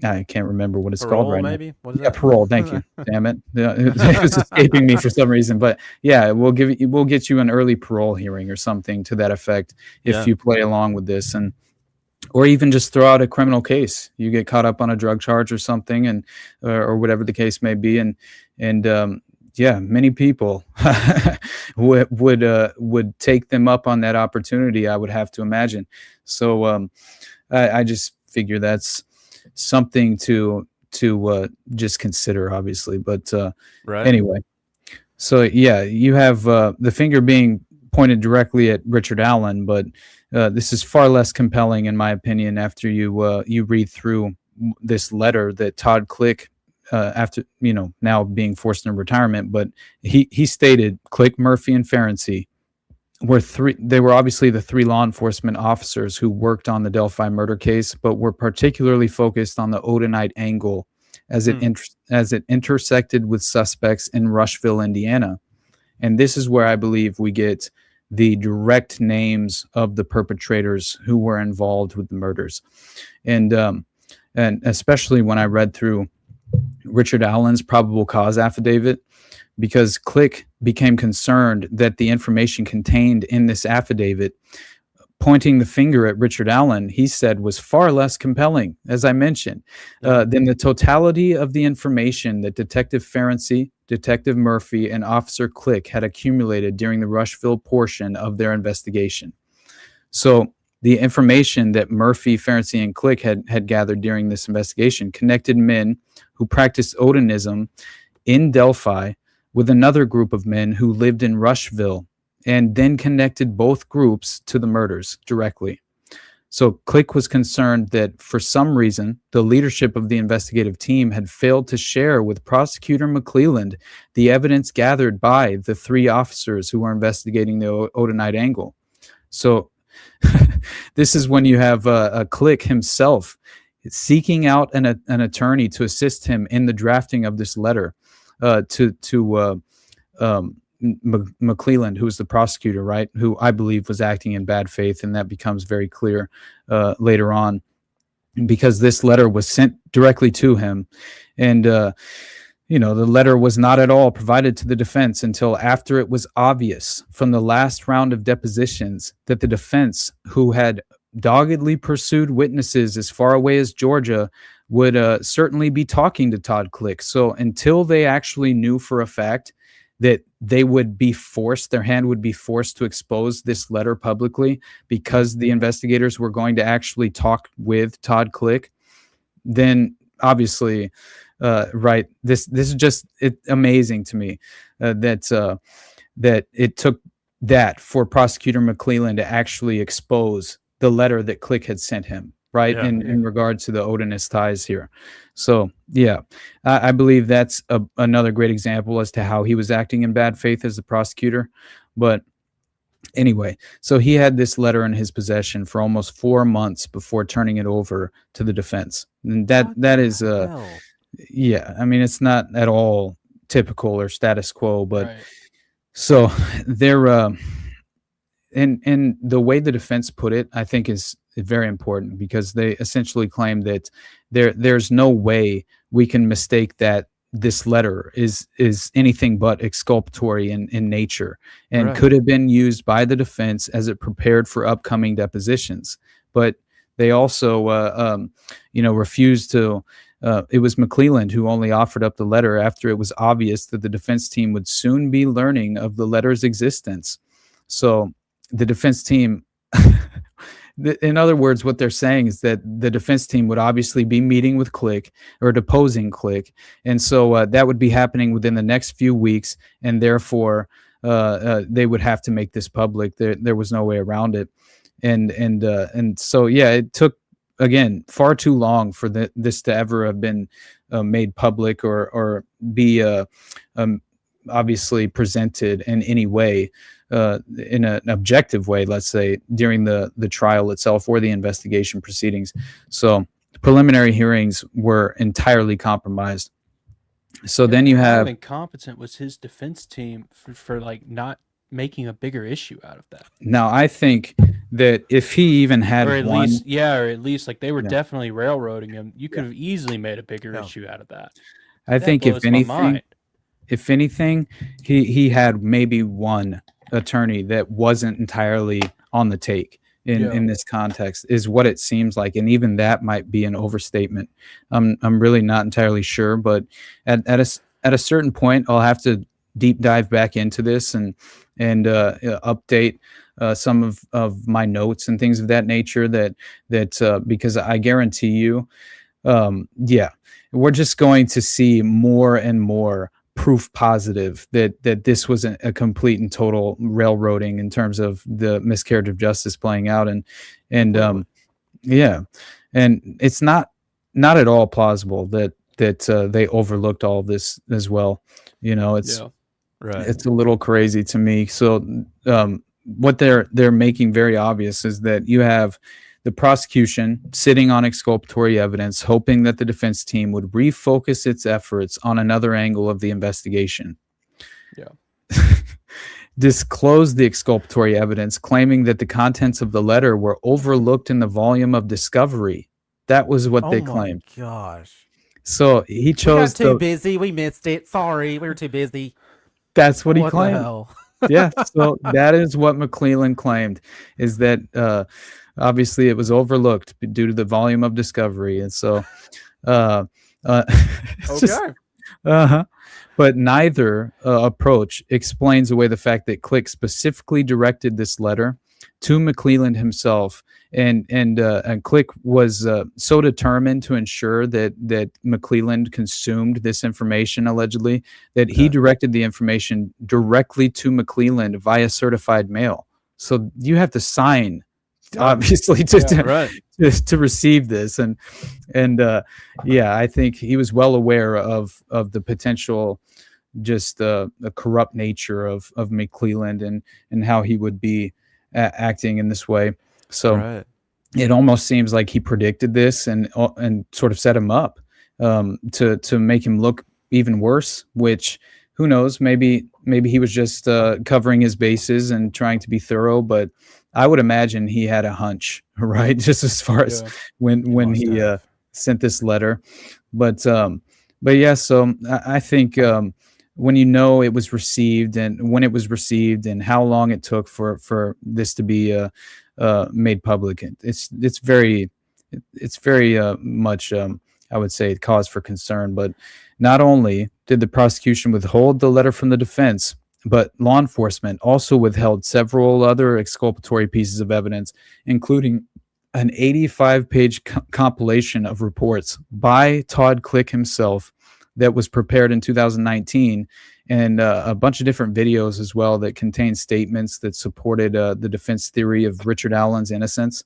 D: I can't remember what it's
A: Parole,
D: called right
A: maybe?
D: now.
A: What is
D: Yeah,
A: that?
D: parole. Thank you. Damn it, it was escaping me for some reason. But yeah, we'll get you an early parole hearing or something to that effect if
A: Yeah.
D: you play along with this, and or even just throw out a criminal case. You get caught up on a drug charge or something, and or whatever the case may be, and yeah, many people would take them up on that opportunity, I would have to imagine. So I just figure that's something to just consider, obviously. But
A: Right.
D: anyway, so yeah, you have the finger being pointed directly at Richard Allen, but this is far less compelling, in my opinion, after you read through this letter that Todd Click, after now being forced into retirement, but he stated Click, Murphy, and Ferenczi they were obviously the three law enforcement officers who worked on the Delphi murder case, but were particularly focused on the Odinite angle as it intersected with suspects in Rushville, Indiana. And this is where I believe we get the direct names of the perpetrators who were involved with the murders. And especially when I read through Richard Allen's probable cause affidavit, because Click became concerned that the information contained in this affidavit pointing the finger at Richard Allen, he said, was far less compelling, as I mentioned, than the totality of the information that Detective Ferenczi, Detective Murphy, and Officer Click had accumulated during the Rushville portion of their investigation. So the information that Murphy, Ferenczi, and Click had gathered during this investigation connected men who practiced Odinism in Delphi with another group of men who lived in Rushville, and then connected both groups to the murders directly. So Click was concerned that for some reason, the leadership of the investigative team had failed to share with Prosecutor McClelland the evidence gathered by the three officers who were investigating the Odinite angle. So this is when you have a Click himself seeking out an attorney to assist him in the drafting of this letter to McClelland, who was the prosecutor, right, who I believe was acting in bad faith, and that becomes very clear later on, because this letter was sent directly to him, and the letter was not at all provided to the defense until after it was obvious from the last round of depositions that the defense, who had doggedly pursued witnesses as far away as Georgia, would certainly be talking to Todd Click. So until they actually knew for a fact that they would be forced, their hand would be forced to expose this letter publicly because the investigators were going to actually talk with Todd Click, then obviously, right, this is just amazing to me that it took that for Prosecutor McClelland to actually expose the letter that Click had sent him, right, in regards to the Odinist ties here. So, yeah, I believe that's another great example as to how he was acting in bad faith as the prosecutor. But anyway, so he had this letter in his possession for almost 4 months before turning it over to the defense. And that is, yeah, I mean, it's not at all typical or status quo, but
B: Right.
D: so they're, and the way the defense put it, I think is very important, because they essentially claim that there's no way we can mistake that this letter is anything but exculpatory in nature, and
A: Right.
D: could have been used by the defense as it prepared for upcoming depositions. But they also, refused to. It was McClelland who only offered up the letter after it was obvious that the defense team would soon be learning of the letter's existence. So the defense team, in other words, what they're saying is that the defense team would obviously be meeting with Click or deposing Click. And so that would be happening within the next few weeks. And therefore, they would have to make this public. There was no way around it. And so, yeah, it took again, far too long for this to ever have been made public or be obviously presented in any way, in an objective way, let's say, during the trial itself or the investigation proceedings. So preliminary hearings were entirely compromised. So then you have...
B: How incompetent was his defense team for like not making a bigger issue out of that?
D: Now, I think that if he even had
B: or at
D: one...
B: least like they were definitely railroading him. You could have easily made a bigger issue out of that.
D: I think if anything, he had maybe one attorney that wasn't entirely on the take in this context, is what it seems like, and even that might be an overstatement. I'm really not entirely sure, but at a certain point, I'll have to deep dive back into this and update some of my notes and things of that nature. That because I guarantee you, we're just going to see more and more proof positive that this was a complete and total railroading in terms of the miscarriage of justice playing out, and it's not at all plausible that they overlooked all of this as well. It's a little crazy to me. So what they're making very obvious is that you have the prosecution sitting on exculpatory evidence, hoping that the defense team would refocus its efforts on another angle of the investigation. Disclose the exculpatory evidence, claiming that the contents of the letter were overlooked in the volume of discovery. That was what they claimed.
A: Oh my gosh.
D: So he chose
A: we got too busy. We missed it. Sorry, we were too busy.
D: That's what he claimed.
A: The hell?
D: Yeah. So that is what McClellan claimed, is that obviously it was overlooked due to the volume of discovery. And so, but neither approach explains away the fact that Click specifically directed this letter to McClelland himself. And Click was so determined to ensure that McClelland consumed this information, allegedly, that he directed the information directly to McClelland via certified mail. So you have to sign, obviously, to receive this. And I think he was well aware of the potential, just the corrupt nature of McClelland and how he would be acting in this way. So it almost seems like he predicted this and sort of set him up to make him look even worse, which, who knows, maybe he was just covering his bases and trying to be thorough, but I would imagine he had a hunch, right? Just as far as when he sent this letter. But yeah, so I think when it was received and when it was received and how long it took for this to be made public, it's very much I would say cause for concern. But not only did the prosecution withhold the letter from the defense, but law enforcement also withheld several other exculpatory pieces of evidence, including an 85-page compilation of reports by Todd Click himself that was prepared in 2019, and a bunch of different videos as well that contained statements that supported the defense theory of Richard Allen's innocence.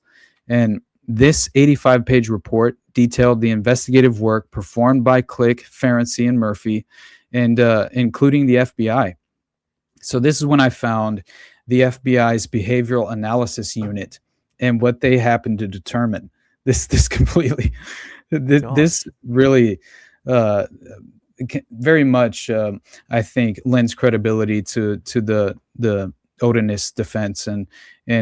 D: And this 85-page report detailed the investigative work performed by Click, Ferenczi, and Murphy, and including the FBI. So this is when I found the FBI's behavioral analysis unit and what they happened to determine. This really very much, I think, lends credibility to the Odinist defense, and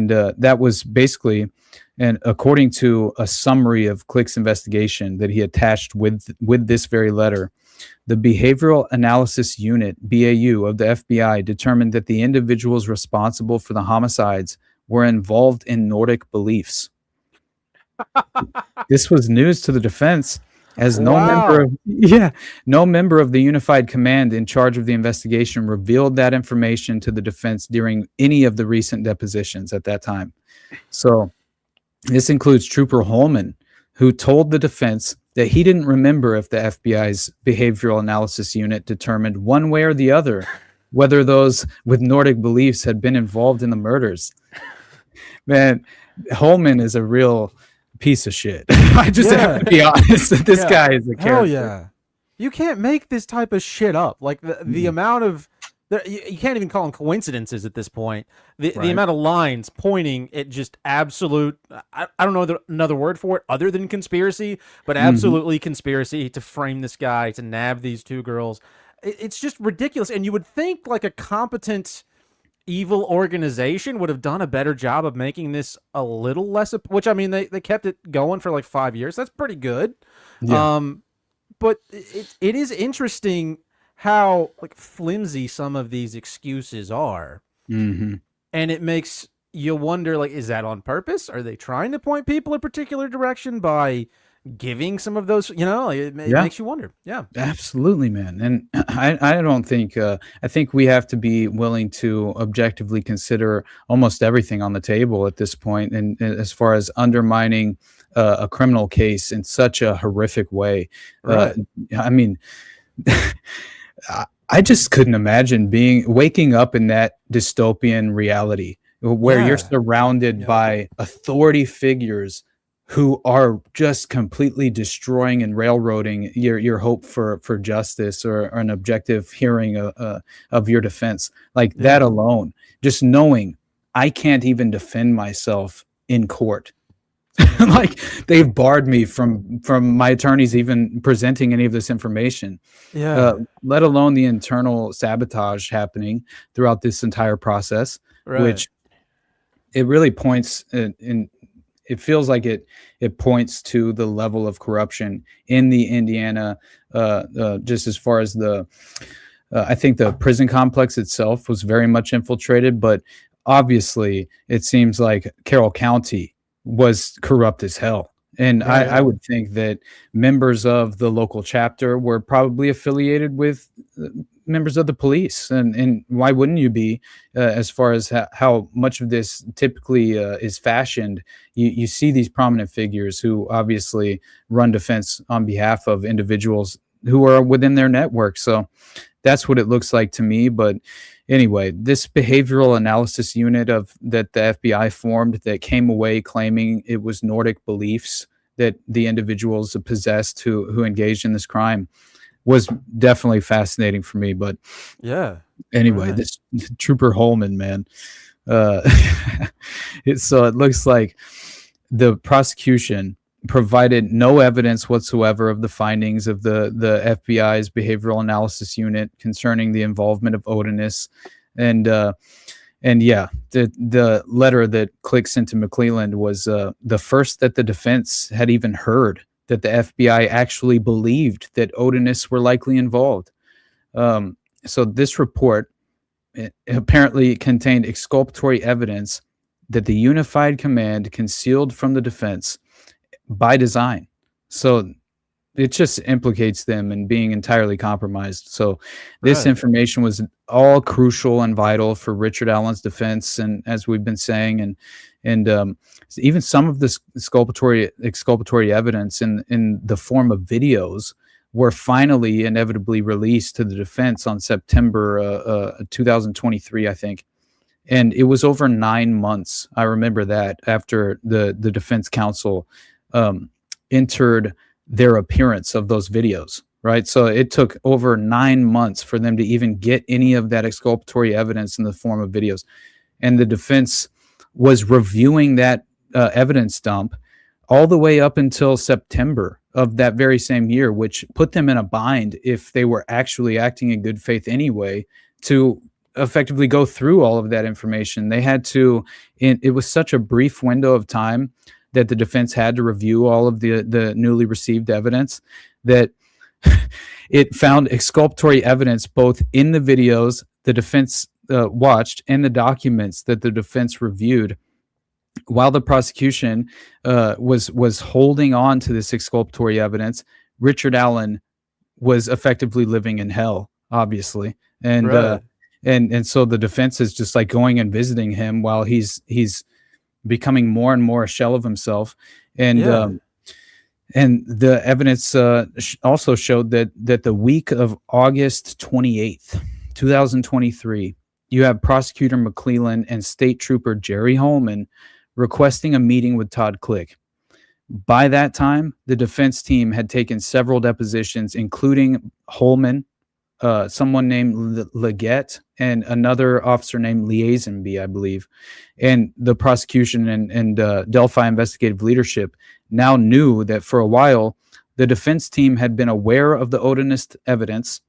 D: that was basically, and according to a summary of Click's investigation that he attached with this very letter, the Behavioral Analysis Unit, BAU, of the FBI determined that the individuals responsible for the homicides were involved in Nordic beliefs. This was news to the defense, as no member of the Unified Command in charge of the investigation revealed that information to the defense during any of the recent depositions at that time. So this includes Trooper Holman, who told the defense that he didn't remember if the FBI's Behavioral Analysis Unit determined one way or the other whether those with Nordic beliefs had been involved in the murders. Man, Holman is a real piece of shit. I just have to be honest. This guy is a character.
A: Hell yeah. You can't make this type of shit up. Like the amount of you can't even call them coincidences at this point. The amount of lines pointing at just absolute I don't know another word for it other than conspiracy, but absolutely conspiracy to frame this guy, to nab these two girls. It's just ridiculous. And you would think like a competent evil organization would have done a better job of making this a little less, which I mean, they kept it going for like 5 years. That's pretty good. Yeah. But it is interesting how like flimsy some of these excuses are. And it makes you wonder, like, is that on purpose? Are they trying to point people a particular direction by giving some of those, it makes you wonder. Yeah,
D: absolutely, man. And I don't think I think we have to be willing to objectively consider almost everything on the table at this point, and as far as undermining a criminal case in such a horrific way. I mean, I just couldn't imagine waking up in that dystopian reality where you're surrounded by authority figures who are just completely destroying and railroading your hope for justice or an objective hearing of your defense. Like that alone, just knowing I can't even defend myself in court. Like they've barred me from my attorneys even presenting any of this information. Let alone the internal sabotage happening throughout this entire process, which it really points in. It feels like it points to the level of corruption in the Indiana, just as far as I think the prison complex itself was very much infiltrated, but obviously it seems like Carroll County was corrupt as hell. And I would think that members of the local chapter were probably affiliated with members of the police. And why wouldn't you be, as far as how much of this typically is fashioned? You see these prominent figures who obviously run defense on behalf of individuals who are within their network. So that's what it looks like to me. But anyway, this behavioral analysis unit that the FBI formed that came away claiming it was Nordic beliefs that the individuals possessed who engaged in this crime was definitely fascinating for me. But anyway, this Trooper Holman, man, so it looks like the prosecution provided no evidence whatsoever of the findings of the FBI's behavioral analysis unit concerning the involvement of Odinus. And the letter that Click sent to McClelland was the first that the defense had even heard that the FBI actually believed that Odinus were likely involved. So this report apparently contained exculpatory evidence that the Unified Command concealed from the defense by design. So it just implicates them in being entirely compromised. So this information was all crucial and vital for Richard Allen's defense. And as we've been saying, and even some of this exculpatory evidence in the form of videos were finally inevitably released to the defense on September 2023, I think. And it was over 9 months. I remember that after the defense counsel entered their appearance of those videos, right? So it took over 9 months for them to even get any of that exculpatory evidence in the form of videos. And the defense was reviewing that evidence dump all the way up until September of that very same year, which put them in a bind if they were actually acting in good faith anyway to effectively go through all of that information. They had to, it was such a brief window of time that the defense had to review all of the newly received evidence that it found exculpatory evidence both in the videos the defense watched and the documents that the defense reviewed. While the prosecution was holding on to this exculpatory evidence, Richard Allen was effectively living in hell, obviously. And so the defense is just like going and visiting him while he's becoming more and more a shell of himself. And the evidence also showed that the week of August 28th, 2023, you have Prosecutor McClelland and State Trooper Jerry Holman requesting a meeting with Todd Click. By that time, the defense team had taken several depositions, including Holman, someone named Leggett, and another officer named Liaisonby, I believe. And the prosecution and Delphi investigative leadership now knew that for a while, the defense team had been aware of the Odinist evidence,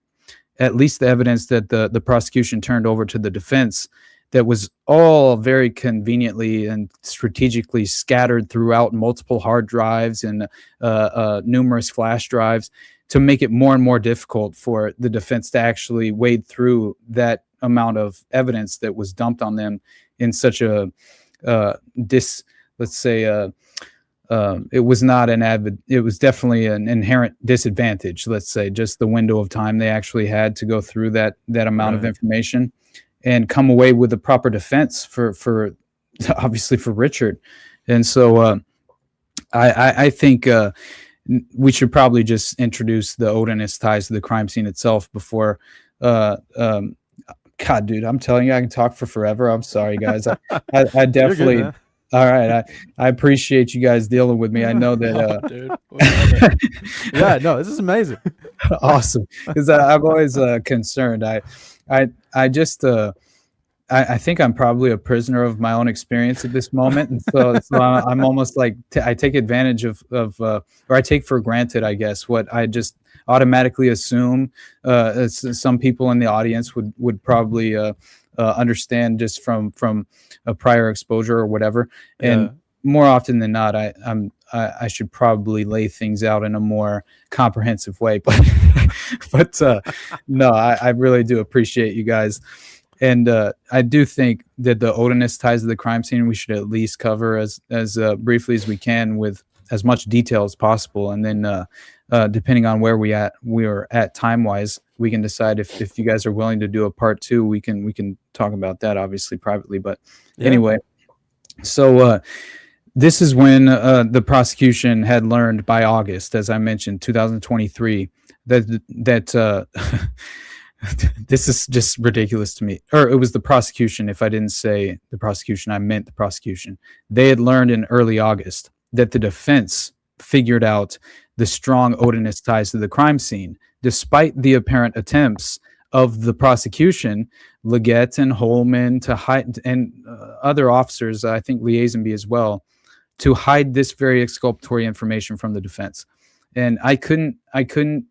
D: at least the evidence that the prosecution turned over to the defense, that was all very conveniently and strategically scattered throughout multiple hard drives and numerous flash drives to make it more and more difficult for the defense to actually wade through that amount of evidence that was dumped on them in such a it was not it was definitely an inherent disadvantage, let's say, just the window of time they actually had to go through that amount of information and come away with a proper defense for obviously for Richard. And so I think we should probably just introduce the Odinist ties to the crime scene itself before God, dude, I'm telling you, I can talk for forever. I'm sorry, guys. I definitely
A: You're good,
D: all right. I appreciate you guys dealing with me. I know that
B: Dude.
A: Yeah, no, this is amazing.
D: awesome, because I'm always concerned. I just I think I'm probably a prisoner of my own experience at this moment, and so I'm almost like I take advantage of or I take for granted, I guess, what I just automatically assume some people in the audience would probably understand just from a prior exposure or whatever. And more often than not, I should probably lay things out in a more comprehensive way. But no, I really do appreciate you guys. And I do think that the Odinist ties to the crime scene we should at least cover as briefly as we can with as much detail as possible. And then depending on where we're at time wise, we can decide if you guys are willing to do a part 2. We can talk about that obviously privately. But anyway, so this is when the prosecution had learned by August, as I mentioned, 2023, that this is just ridiculous to me. Or it was the prosecution. If I didn't say the prosecution, I meant the prosecution. They had learned in early August that the defense figured out the strong Odinist ties to the crime scene, despite the apparent attempts of the prosecution, Leggett and Holman, to hide, and other officers, I think Liaisonby as well, to hide this very exculpatory information from the defense. And I couldn't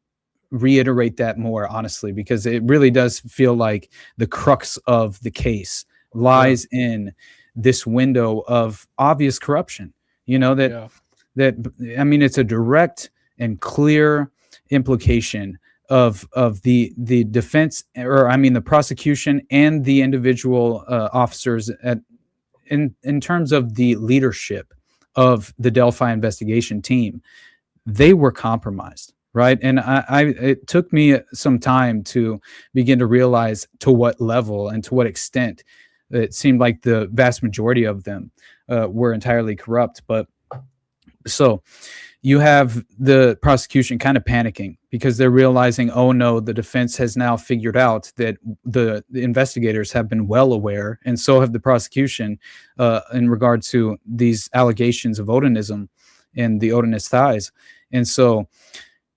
D: reiterate that more, honestly, because it really does feel like the crux of the case lies in this window of obvious corruption. You know, that I mean, it's a direct and clear implication of the defense, or I mean the prosecution and the individual officers in terms of the leadership of the Delphi investigation team. They were compromised, right? And it took me some time to begin to realize to what level and to what extent it seemed like the vast majority of them were entirely corrupt. But so you have the prosecution kind of panicking because they're realizing, oh no, the defense has now figured out that the investigators have been well aware, and so have the prosecution in regard to these allegations of Odinism and the Odinist ties. And so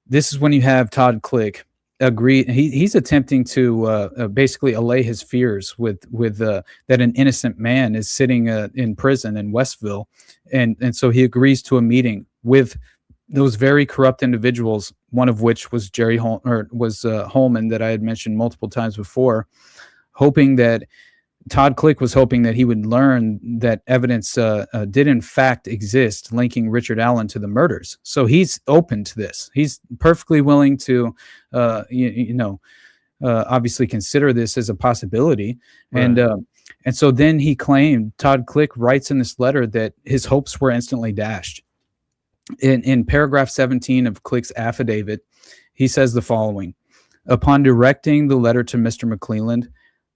D: this is when you have Todd Click agree. He's attempting to basically allay his fears with that an innocent man is sitting in prison in Westville, and so he agrees to a meeting with those very corrupt individuals, one of which was Holman that I had mentioned multiple times before, hoping that Todd Click was hoping that he would learn that evidence did in fact exist linking Richard Allen to the murders. So he's open to this. He's perfectly willing to, obviously consider this as a possibility. Right. And so then he claimed, Todd Click writes in this letter that his hopes were instantly dashed. In paragraph 17 of Click's affidavit, he says the following: upon directing the letter to Mr. McClelland,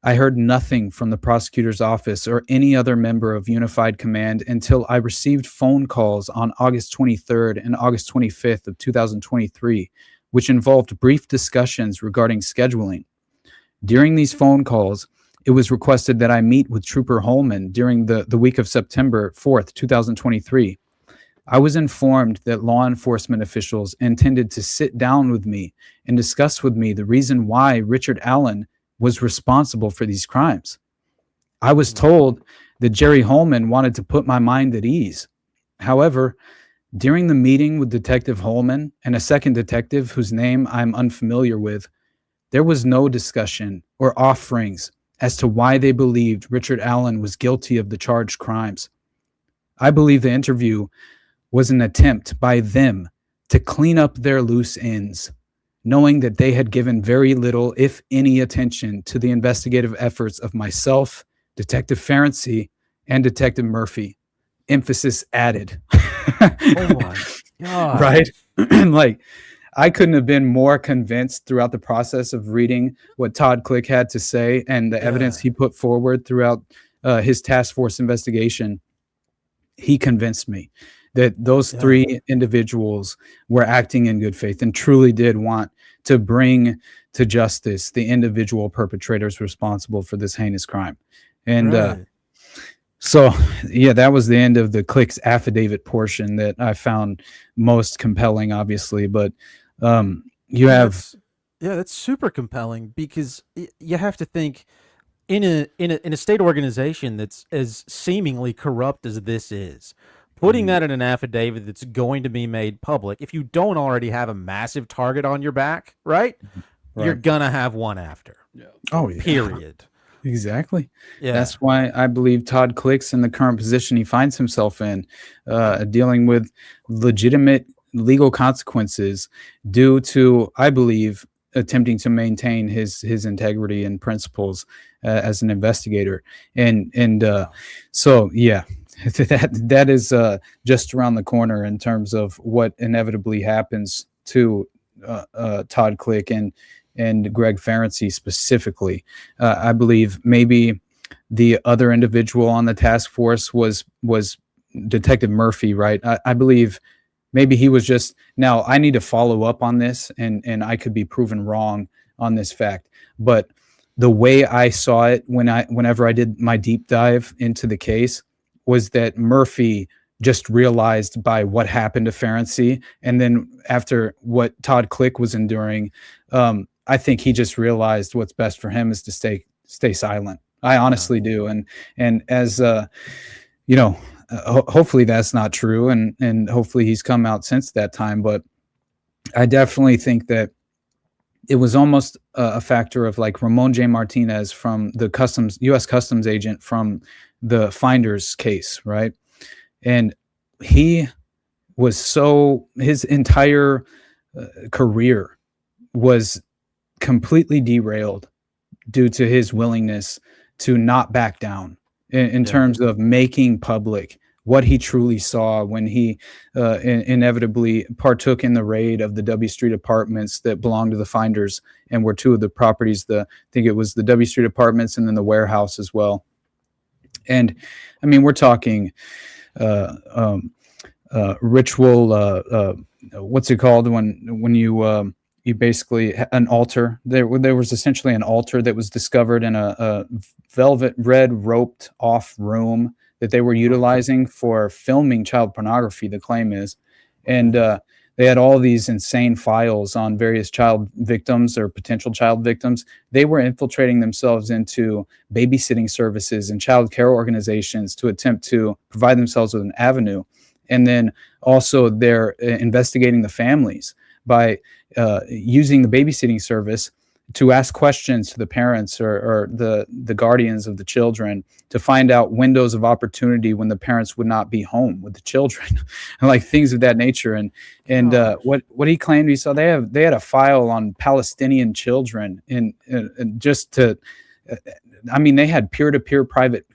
D: I heard nothing from the prosecutor's office or any other member of Unified Command until I received phone calls on August 23rd and August 25th of 2023, which involved brief discussions regarding scheduling. During these phone calls, it was requested that I meet with Trooper Holman during the week of September 4th, 2023. I was informed that law enforcement officials intended to sit down with me and discuss with me the reason why Richard Allen was responsible for these crimes. I was told that Jerry Holman wanted to put my mind at ease. However, during the meeting with Detective Holman and a second detective whose name I'm unfamiliar with, there was no discussion or offerings as to why they believed Richard Allen was guilty of the charged crimes. I believe the interview was an attempt by them to clean up their loose ends, knowing that they had given very little, if any, attention to the investigative efforts of myself, Detective Ferenczi, and Detective Murphy. Emphasis added.
A: Oh my God.
D: Right? Like, I couldn't have been more convinced throughout the process of reading what Todd Click had to say and the evidence he put forward throughout his task force investigation. He convinced me that those three individuals were acting in good faith and truly did want to bring to justice the individual perpetrators responsible for this heinous crime. And so, yeah, that was the end of the Click's affidavit portion that I found most compelling, obviously. But you have...
A: That's super compelling, because you have to think, in a state organization that's as seemingly corrupt as this is, putting that in an affidavit that's going to be made public, if you don't already have a massive target on your back, right? You're gonna have one after.
D: Oh, yeah.
A: Period.
D: Exactly.
A: Yeah.
D: That's why I believe Todd Click's in the current position he finds himself in, dealing with legitimate legal consequences due to, I believe, attempting to maintain his integrity and principles as an investigator. So yeah, that is just around the corner in terms of what inevitably happens to Todd Click and Greg Ferenczi specifically. I believe maybe the other individual on the task force was Detective Murphy, right? I believe maybe he was just... Now, I need to follow up on this, and I could be proven wrong on this fact. But the way I saw it whenever I did my deep dive into the case was that Murphy just realized by what happened to Ferenczi, and then after what Todd Click was enduring, I think he just realized what's best for him is to stay silent. I honestly do. And as hopefully that's not true, and hopefully he's come out since that time. But I definitely think that it was almost a factor of like Ramon J. Martinez from the U.S. Customs agent from the Finders case, right? And he was his entire career was completely derailed due to his willingness to not back down in terms of making public what he truly saw when he inevitably partook in the raid of the W Street apartments that belonged to the Finders and were two of the properties. I think it was the W Street apartments and then the warehouse as well. And I mean, we're talking ritual. What's it called when you basically an altar? There was essentially an altar that was discovered in a velvet red roped off room that they were utilizing for filming child pornography, the claim is. And they had all these insane files on various child victims or potential child victims. They were infiltrating themselves into babysitting services and child care organizations to attempt to provide themselves with an avenue. And then also they're investigating the families by using the babysitting service to ask questions to the parents or the guardians of the children to find out windows of opportunity when the parents would not be home with the children, and like things of that nature. And what he claimed he saw, they had a file on Palestinian children and just to, I mean, they had peer-to-peer private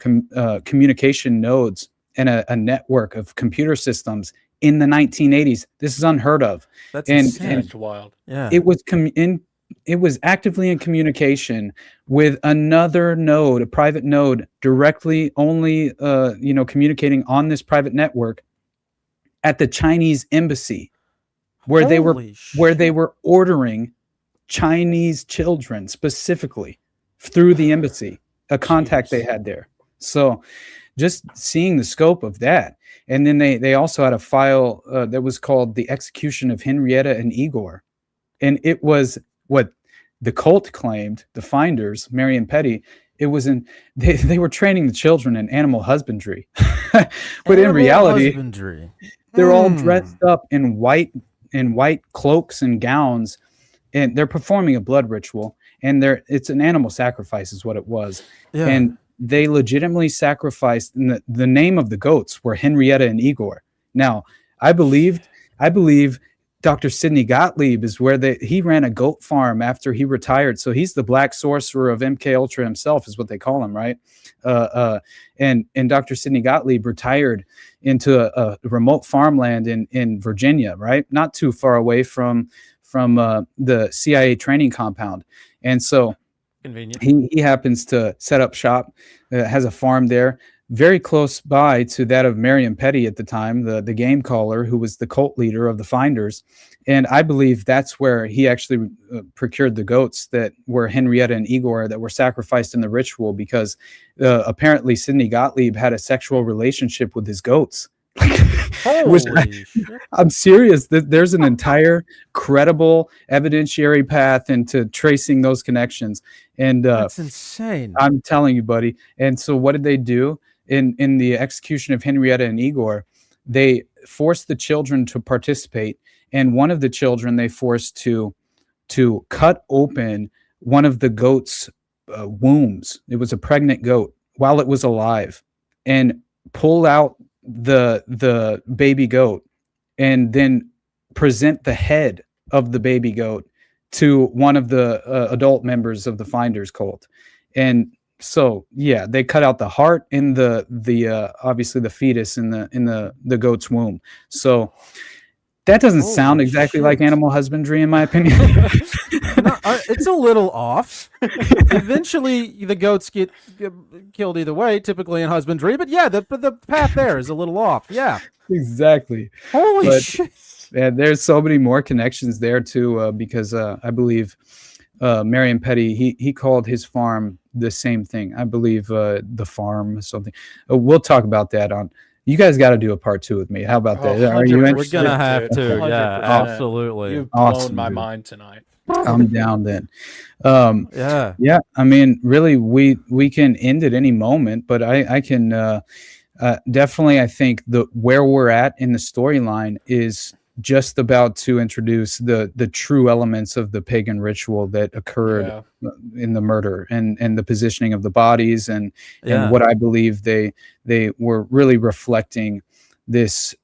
D: communication nodes and a network of computer systems in the 1980s. This is unheard of.
A: That's
B: That's wild.
A: Yeah.
D: It was actively in communication with another node, a private node, directly only communicating on this private network at the Chinese embassy, where they were ordering Chinese children specifically through the embassy, a contact they had there. So just seeing the scope of that. And then they also had a file that was called The Execution of Henrietta and Igor. And it was what the cult claimed, the finders, Mary and Petty, it was they were training the children in animal husbandry. But in reality, they're all dressed up in white cloaks and gowns, and they're performing a blood ritual, and it's an animal sacrifice is what it was. Yeah. And they legitimately sacrificed, and the name of the goats were Henrietta and Igor. Now, I believe Dr. Sidney Gottlieb is where he ran a goat farm after he retired. So he's the black sorcerer of MK Ultra himself, is what they call him, right? And Dr. Sidney Gottlieb retired into a remote farmland in Virginia, right? Not too far away from the CIA training compound. And so convenient. He happens to set up shop, has a farm there, very close by to that of Marion Petty at the time, the game caller, who was the cult leader of the Finders. And I believe that's where he actually procured the goats that were Henrietta and Igor that were sacrificed in the ritual, because apparently Sidney Gottlieb had a sexual relationship with his goats. I'm serious. There's an entire credible evidentiary path into tracing those connections. And
A: that's insane.
D: I'm telling you, buddy. And so what did they do? In the execution of Henrietta and Igor, they forced the children to participate, and one of the children they forced to cut open one of the goat's wombs. It was a pregnant goat while it was alive, and pull out the baby goat, and then present the head of the baby goat to one of the adult members of the Finders cult. And so, yeah, they cut out the heart and the obviously the fetus in the goat's womb. So that doesn't sound exactly like animal husbandry, in my opinion.
A: No, it's a little off. Eventually, the goats get killed either way, typically in husbandry. But yeah, the path there is a little off. Yeah,
D: exactly.
A: Holy shit!
D: Yeah, there's so many more connections there too, because I believe Marion Petty, he called his farm the same thing. I believe the farm or something. We'll talk about that on. You guys got to do a part 2 with me. How about that? Are you interested?
A: We're gonna have to. 100%. Yeah, absolutely.
B: You've blown my mind tonight.
D: I'm down then. Yeah. I mean, really, we can end at any moment, but I can definitely. I think where we're at in the storyline is just about to introduce the true elements of the pagan ritual that occurred in the murder and the positioning of the bodies and what I believe they were really reflecting this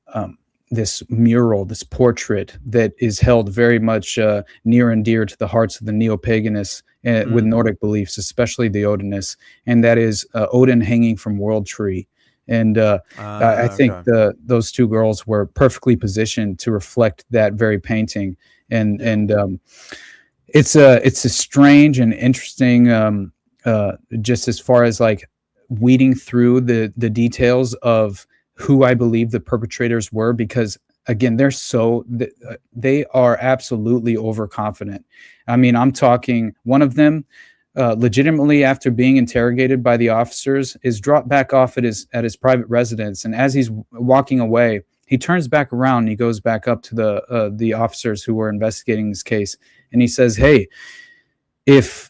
D: mural, this portrait that is held very much near and dear to the hearts of the neo-paganists with Nordic beliefs, especially the Odinists, and that is Odin hanging from World Tree. And I think those two girls were perfectly positioned to reflect that very painting. And it's a strange and interesting, just as far as like weeding through the details of who I believe the perpetrators were, because again, they are absolutely overconfident. I mean, I'm talking one of them. Legitimately, after being interrogated by the officers, is dropped back off at his private residence, and as he's walking away, he turns back around and he goes back up to the officers who were investigating this case, and he says, "Hey, if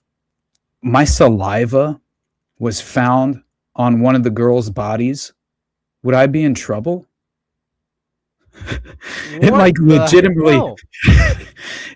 D: my saliva was found on one of the girls' bodies, would I be in trouble?" And like legitimately,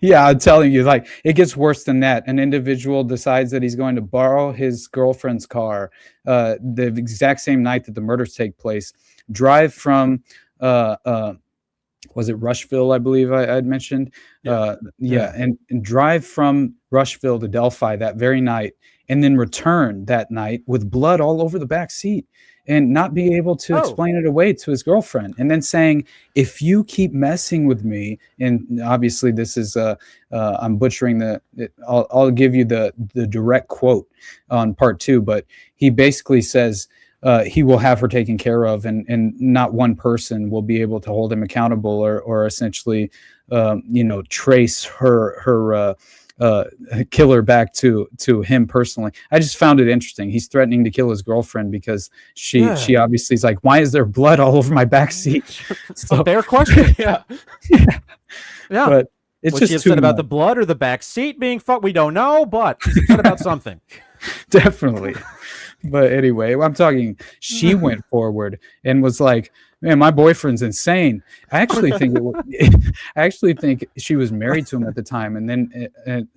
D: yeah, I'm telling you, like it gets worse than that. An individual decides that he's going to borrow his girlfriend's car the exact same night that the murders take place, drive from was it Rushville, I believe I had mentioned, and drive from Rushville to Delphi that very night, and then return that night with blood all over the back seat, and not be able to explain it away to his girlfriend, and then saying, "If you keep messing with me," and obviously this is I'm butchering I'll give you the direct quote on part 2, but he basically says he will have her taken care of, and not one person will be able to hold him accountable or essentially trace her killer back to him personally. I just found it interesting. He's threatening to kill his girlfriend because she obviously is like, why is there blood all over my back seat?
A: So, a fair question.
B: Yeah.
D: But it's
A: was
D: just
A: she upset about the blood or the back seat being fucked? We don't know, but she's upset about something.
D: Definitely. But anyway, I'm talking, she went forward and was like, man, my boyfriend's insane. I actually think she was married to him at the time, and then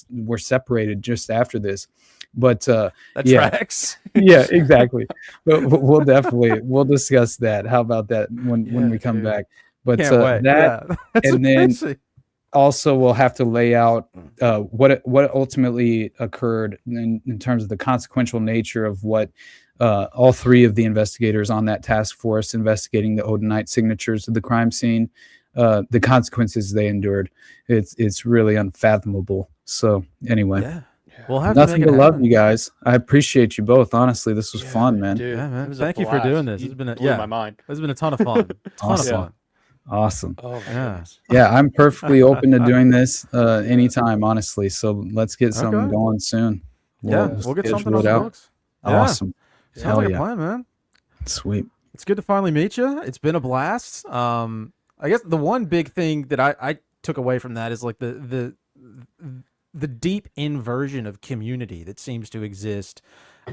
D: were separated just after this. But
A: that tracks.
D: Yeah, exactly. But we'll discuss that. How about that when we come back? But that and then also we'll have to lay out what ultimately occurred in terms of the consequential nature of what all three of the investigators on that task force investigating the Odinite signatures of the crime scene, the consequences they endured. It's really unfathomable. So anyway,
A: we'll have
D: nothing
A: to
D: but love, you guys. I appreciate you both. Honestly, this was fun, man.
B: Dude,
A: yeah, man.
B: It was
A: Thank you for doing this. It's been
B: blew my mind.
A: It's been a ton of fun. Ton of fun.
D: Awesome.
B: Oh my goodness.
D: Yeah, I'm perfectly open to doing this anytime, honestly. So let's get something going soon.
A: We'll get something on the books.
D: Awesome.
A: Sounds like a plan, man.
D: Sweet.
A: It's good to finally meet you. It's been a blast. I guess the one big thing that I took away from that is like the deep inversion of community that seems to exist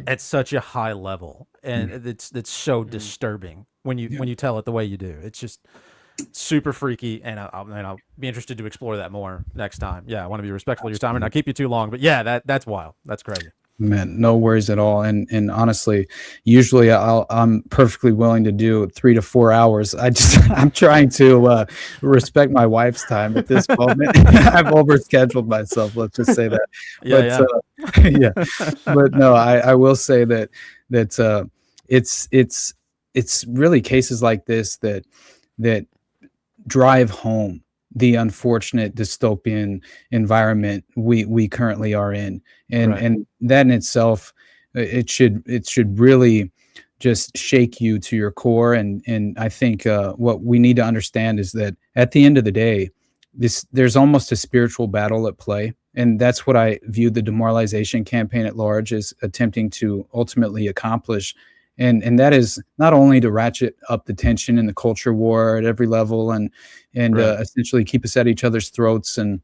A: at such a high level, and it's so disturbing when you tell it the way you do. It's just super freaky, and I'll be interested to explore that more next time. Yeah, I want to be respectful of your time and not keep you too long, but yeah, that's wild. That's crazy.
D: Man, no worries at all. And honestly, usually I'm perfectly willing to do 3 to 4 hours. I'm trying to respect my wife's time at this moment. I've overscheduled myself. Let's just say that. But no, I will say that it's really cases like this that drive home the unfortunate dystopian environment we currently are in, and that in itself, it should really just shake you to your core. And I think what we need to understand is that at the end of the day, there's almost a spiritual battle at play, and that's what I view the demoralization campaign at large as attempting to ultimately accomplish. And that is not only to ratchet up the tension in the culture war at every level and essentially keep us at each other's throats and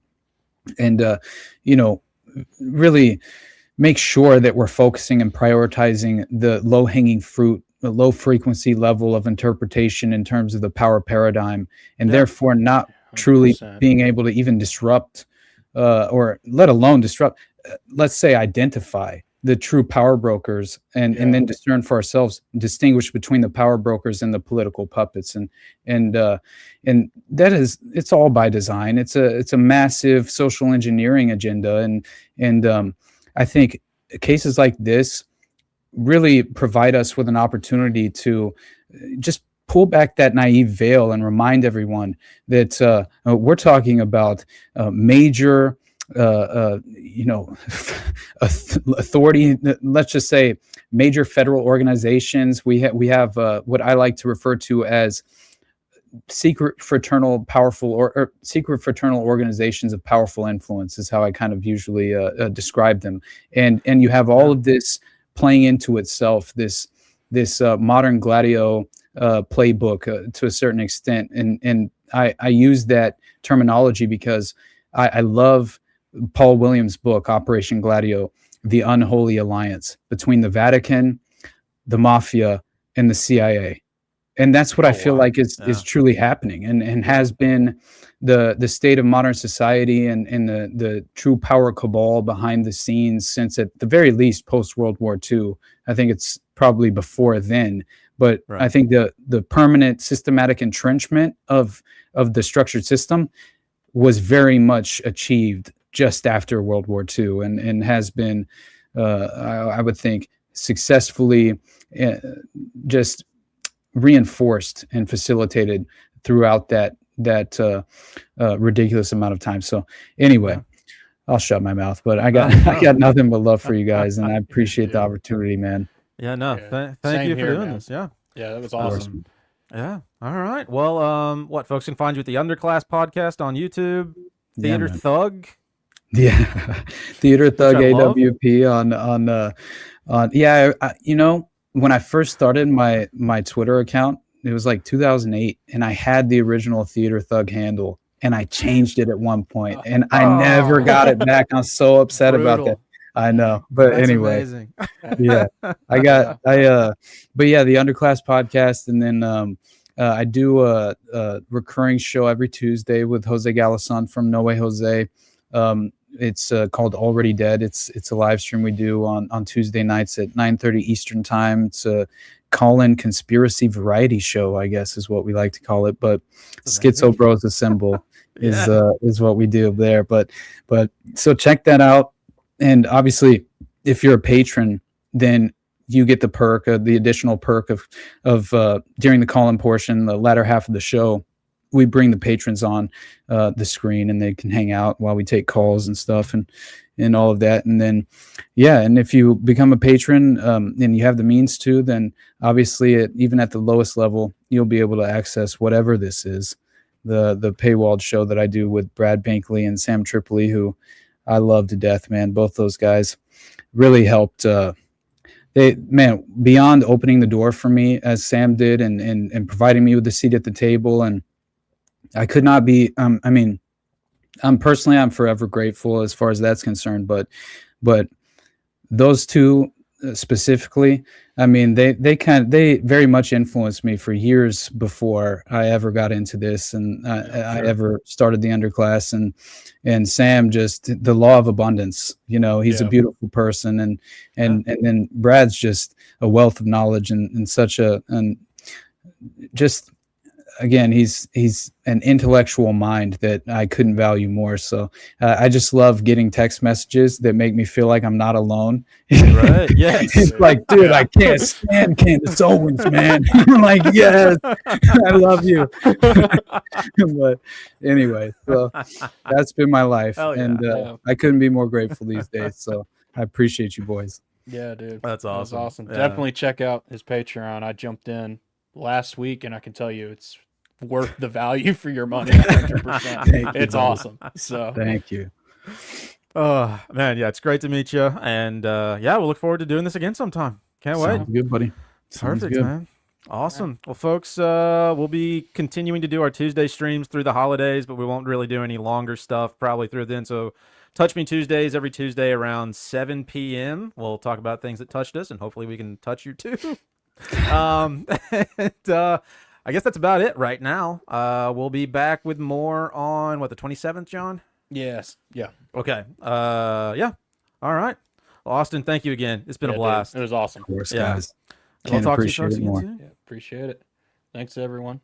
D: really make sure that we're focusing and prioritizing the low-hanging fruit, the low frequency level of interpretation in terms of the power paradigm, and therefore not 100%. Truly being able to even disrupt or let alone disrupt, let's say identify the true power brokers and then discern for ourselves, distinguish between the power brokers and the political puppets. And that is, it's all by design. It's a massive social engineering agenda. And I think cases like this really provide us with an opportunity to just pull back that naive veil and remind everyone that we're talking about major authority, let's just say major federal organizations. We have what I like to refer to as secret fraternal powerful or secret fraternal organizations of powerful influence is how I kind of usually describe them. And you have all of this playing into itself, this modern Gladio playbook to a certain extent. And I use that terminology because I love Paul Williams' book, Operation Gladio, The Unholy Alliance Between the Vatican, the Mafia, and the CIA. And that's what I feel like is truly happening and has been the state of modern society and the true power cabal behind the scenes since at the very least post-World War II. I think it's probably before then. But I think the permanent systematic entrenchment of the structured system was very much achieved just after World War II and has been, I would think, successfully just reinforced and facilitated throughout that ridiculous amount of time. So anyway, I'll shut my mouth, but I got nothing but love for you guys, and I appreciate the opportunity, man.
A: Yeah, no, thank you for doing this. Yeah,
B: that was awesome.
A: Yeah. All right. Well, what folks can find you at the Underclass podcast on YouTube, Theater Thug.
D: Yeah, Theater Thug
A: I love.
D: AWP on yeah. You know, when I first started my Twitter account, it was like 2008, and I had the original Theater Thug handle, and I changed it at one point, and I never got it back. I'm so upset about that.
A: Brutal.
D: I know, but
A: That's
D: anyway,
A: amazing.
D: yeah, but yeah, the Underclass podcast, and then I do a recurring show every Tuesday with Jose Galasan from No Way Jose. It's called Already Dead. It's a live stream we do on Tuesday nights at 9:30 Eastern time. It's a call-in conspiracy variety show, I guess is what we like to call it. But Schizo Bros Assemble is what we do there. But so check that out. And obviously, if you're a patron, then you get the additional perk of during the call-in portion, the latter half of the show, we bring the patrons on the screen, and they can hang out while we take calls and stuff and all of that. And then, yeah, and if you become a patron and you have the means to, then obviously even at the lowest level, you'll be able to access whatever this is, the paywalled show that I do with Brad Bankley and Sam Tripoli, who I love to death, man. Both those guys really helped. Beyond opening the door for me as Sam did and providing me with a seat at the table, and I could not be, I mean, I'm forever grateful as far as that's concerned, but those two specifically, I mean, they very much influenced me for years before I ever got into this, and I ever started the Underclass, and Sam, just the law of abundance, you know, he's a beautiful person, and then Brad's just a wealth of knowledge and such just, again, he's an intellectual mind that I couldn't value more. So I just love getting text messages that make me feel like I'm not alone.
A: Right. Yes.
D: It's like, dude, I can't stand Candace Owens, man. I'm like, yes, I love you. But anyway, so that's been my life.
A: Hell yeah.
D: And I couldn't be more grateful these days. So I appreciate you boys.
B: Yeah, dude.
A: That's awesome.
B: That's awesome.
A: Yeah.
B: Definitely check out his Patreon. I jumped in last week, and I can tell you it's worth the value for your money. 100%. It's awesome. So
D: Thank you.
A: Oh man, yeah, it's great to meet you, and yeah, we'll look forward to doing this again sometime. Can't wait.
D: Sounds good, buddy. Sounds
A: Perfect,
D: good.
A: man. Awesome. Well, folks, we'll be continuing to do our Tuesday streams through the holidays, but we won't really do any longer stuff probably through then. So Touch Me Tuesdays every Tuesday around 7 p.m. We'll talk about things that touched us, and hopefully we can touch you too. I guess that's about it right now. We'll be back with more on the 27th, John?
B: yes, yeah,
A: Okay. Yeah. All right. Well, Austin, thank you again. It's been a blast.
B: Dude, it was awesome.
D: Of course,
A: Yeah.
D: guys.
A: We'll
D: Can't
A: talk to you
D: appreciate
A: folks
D: it
A: again
D: more.
A: soon.
B: Yeah, appreciate it. Thanks, everyone.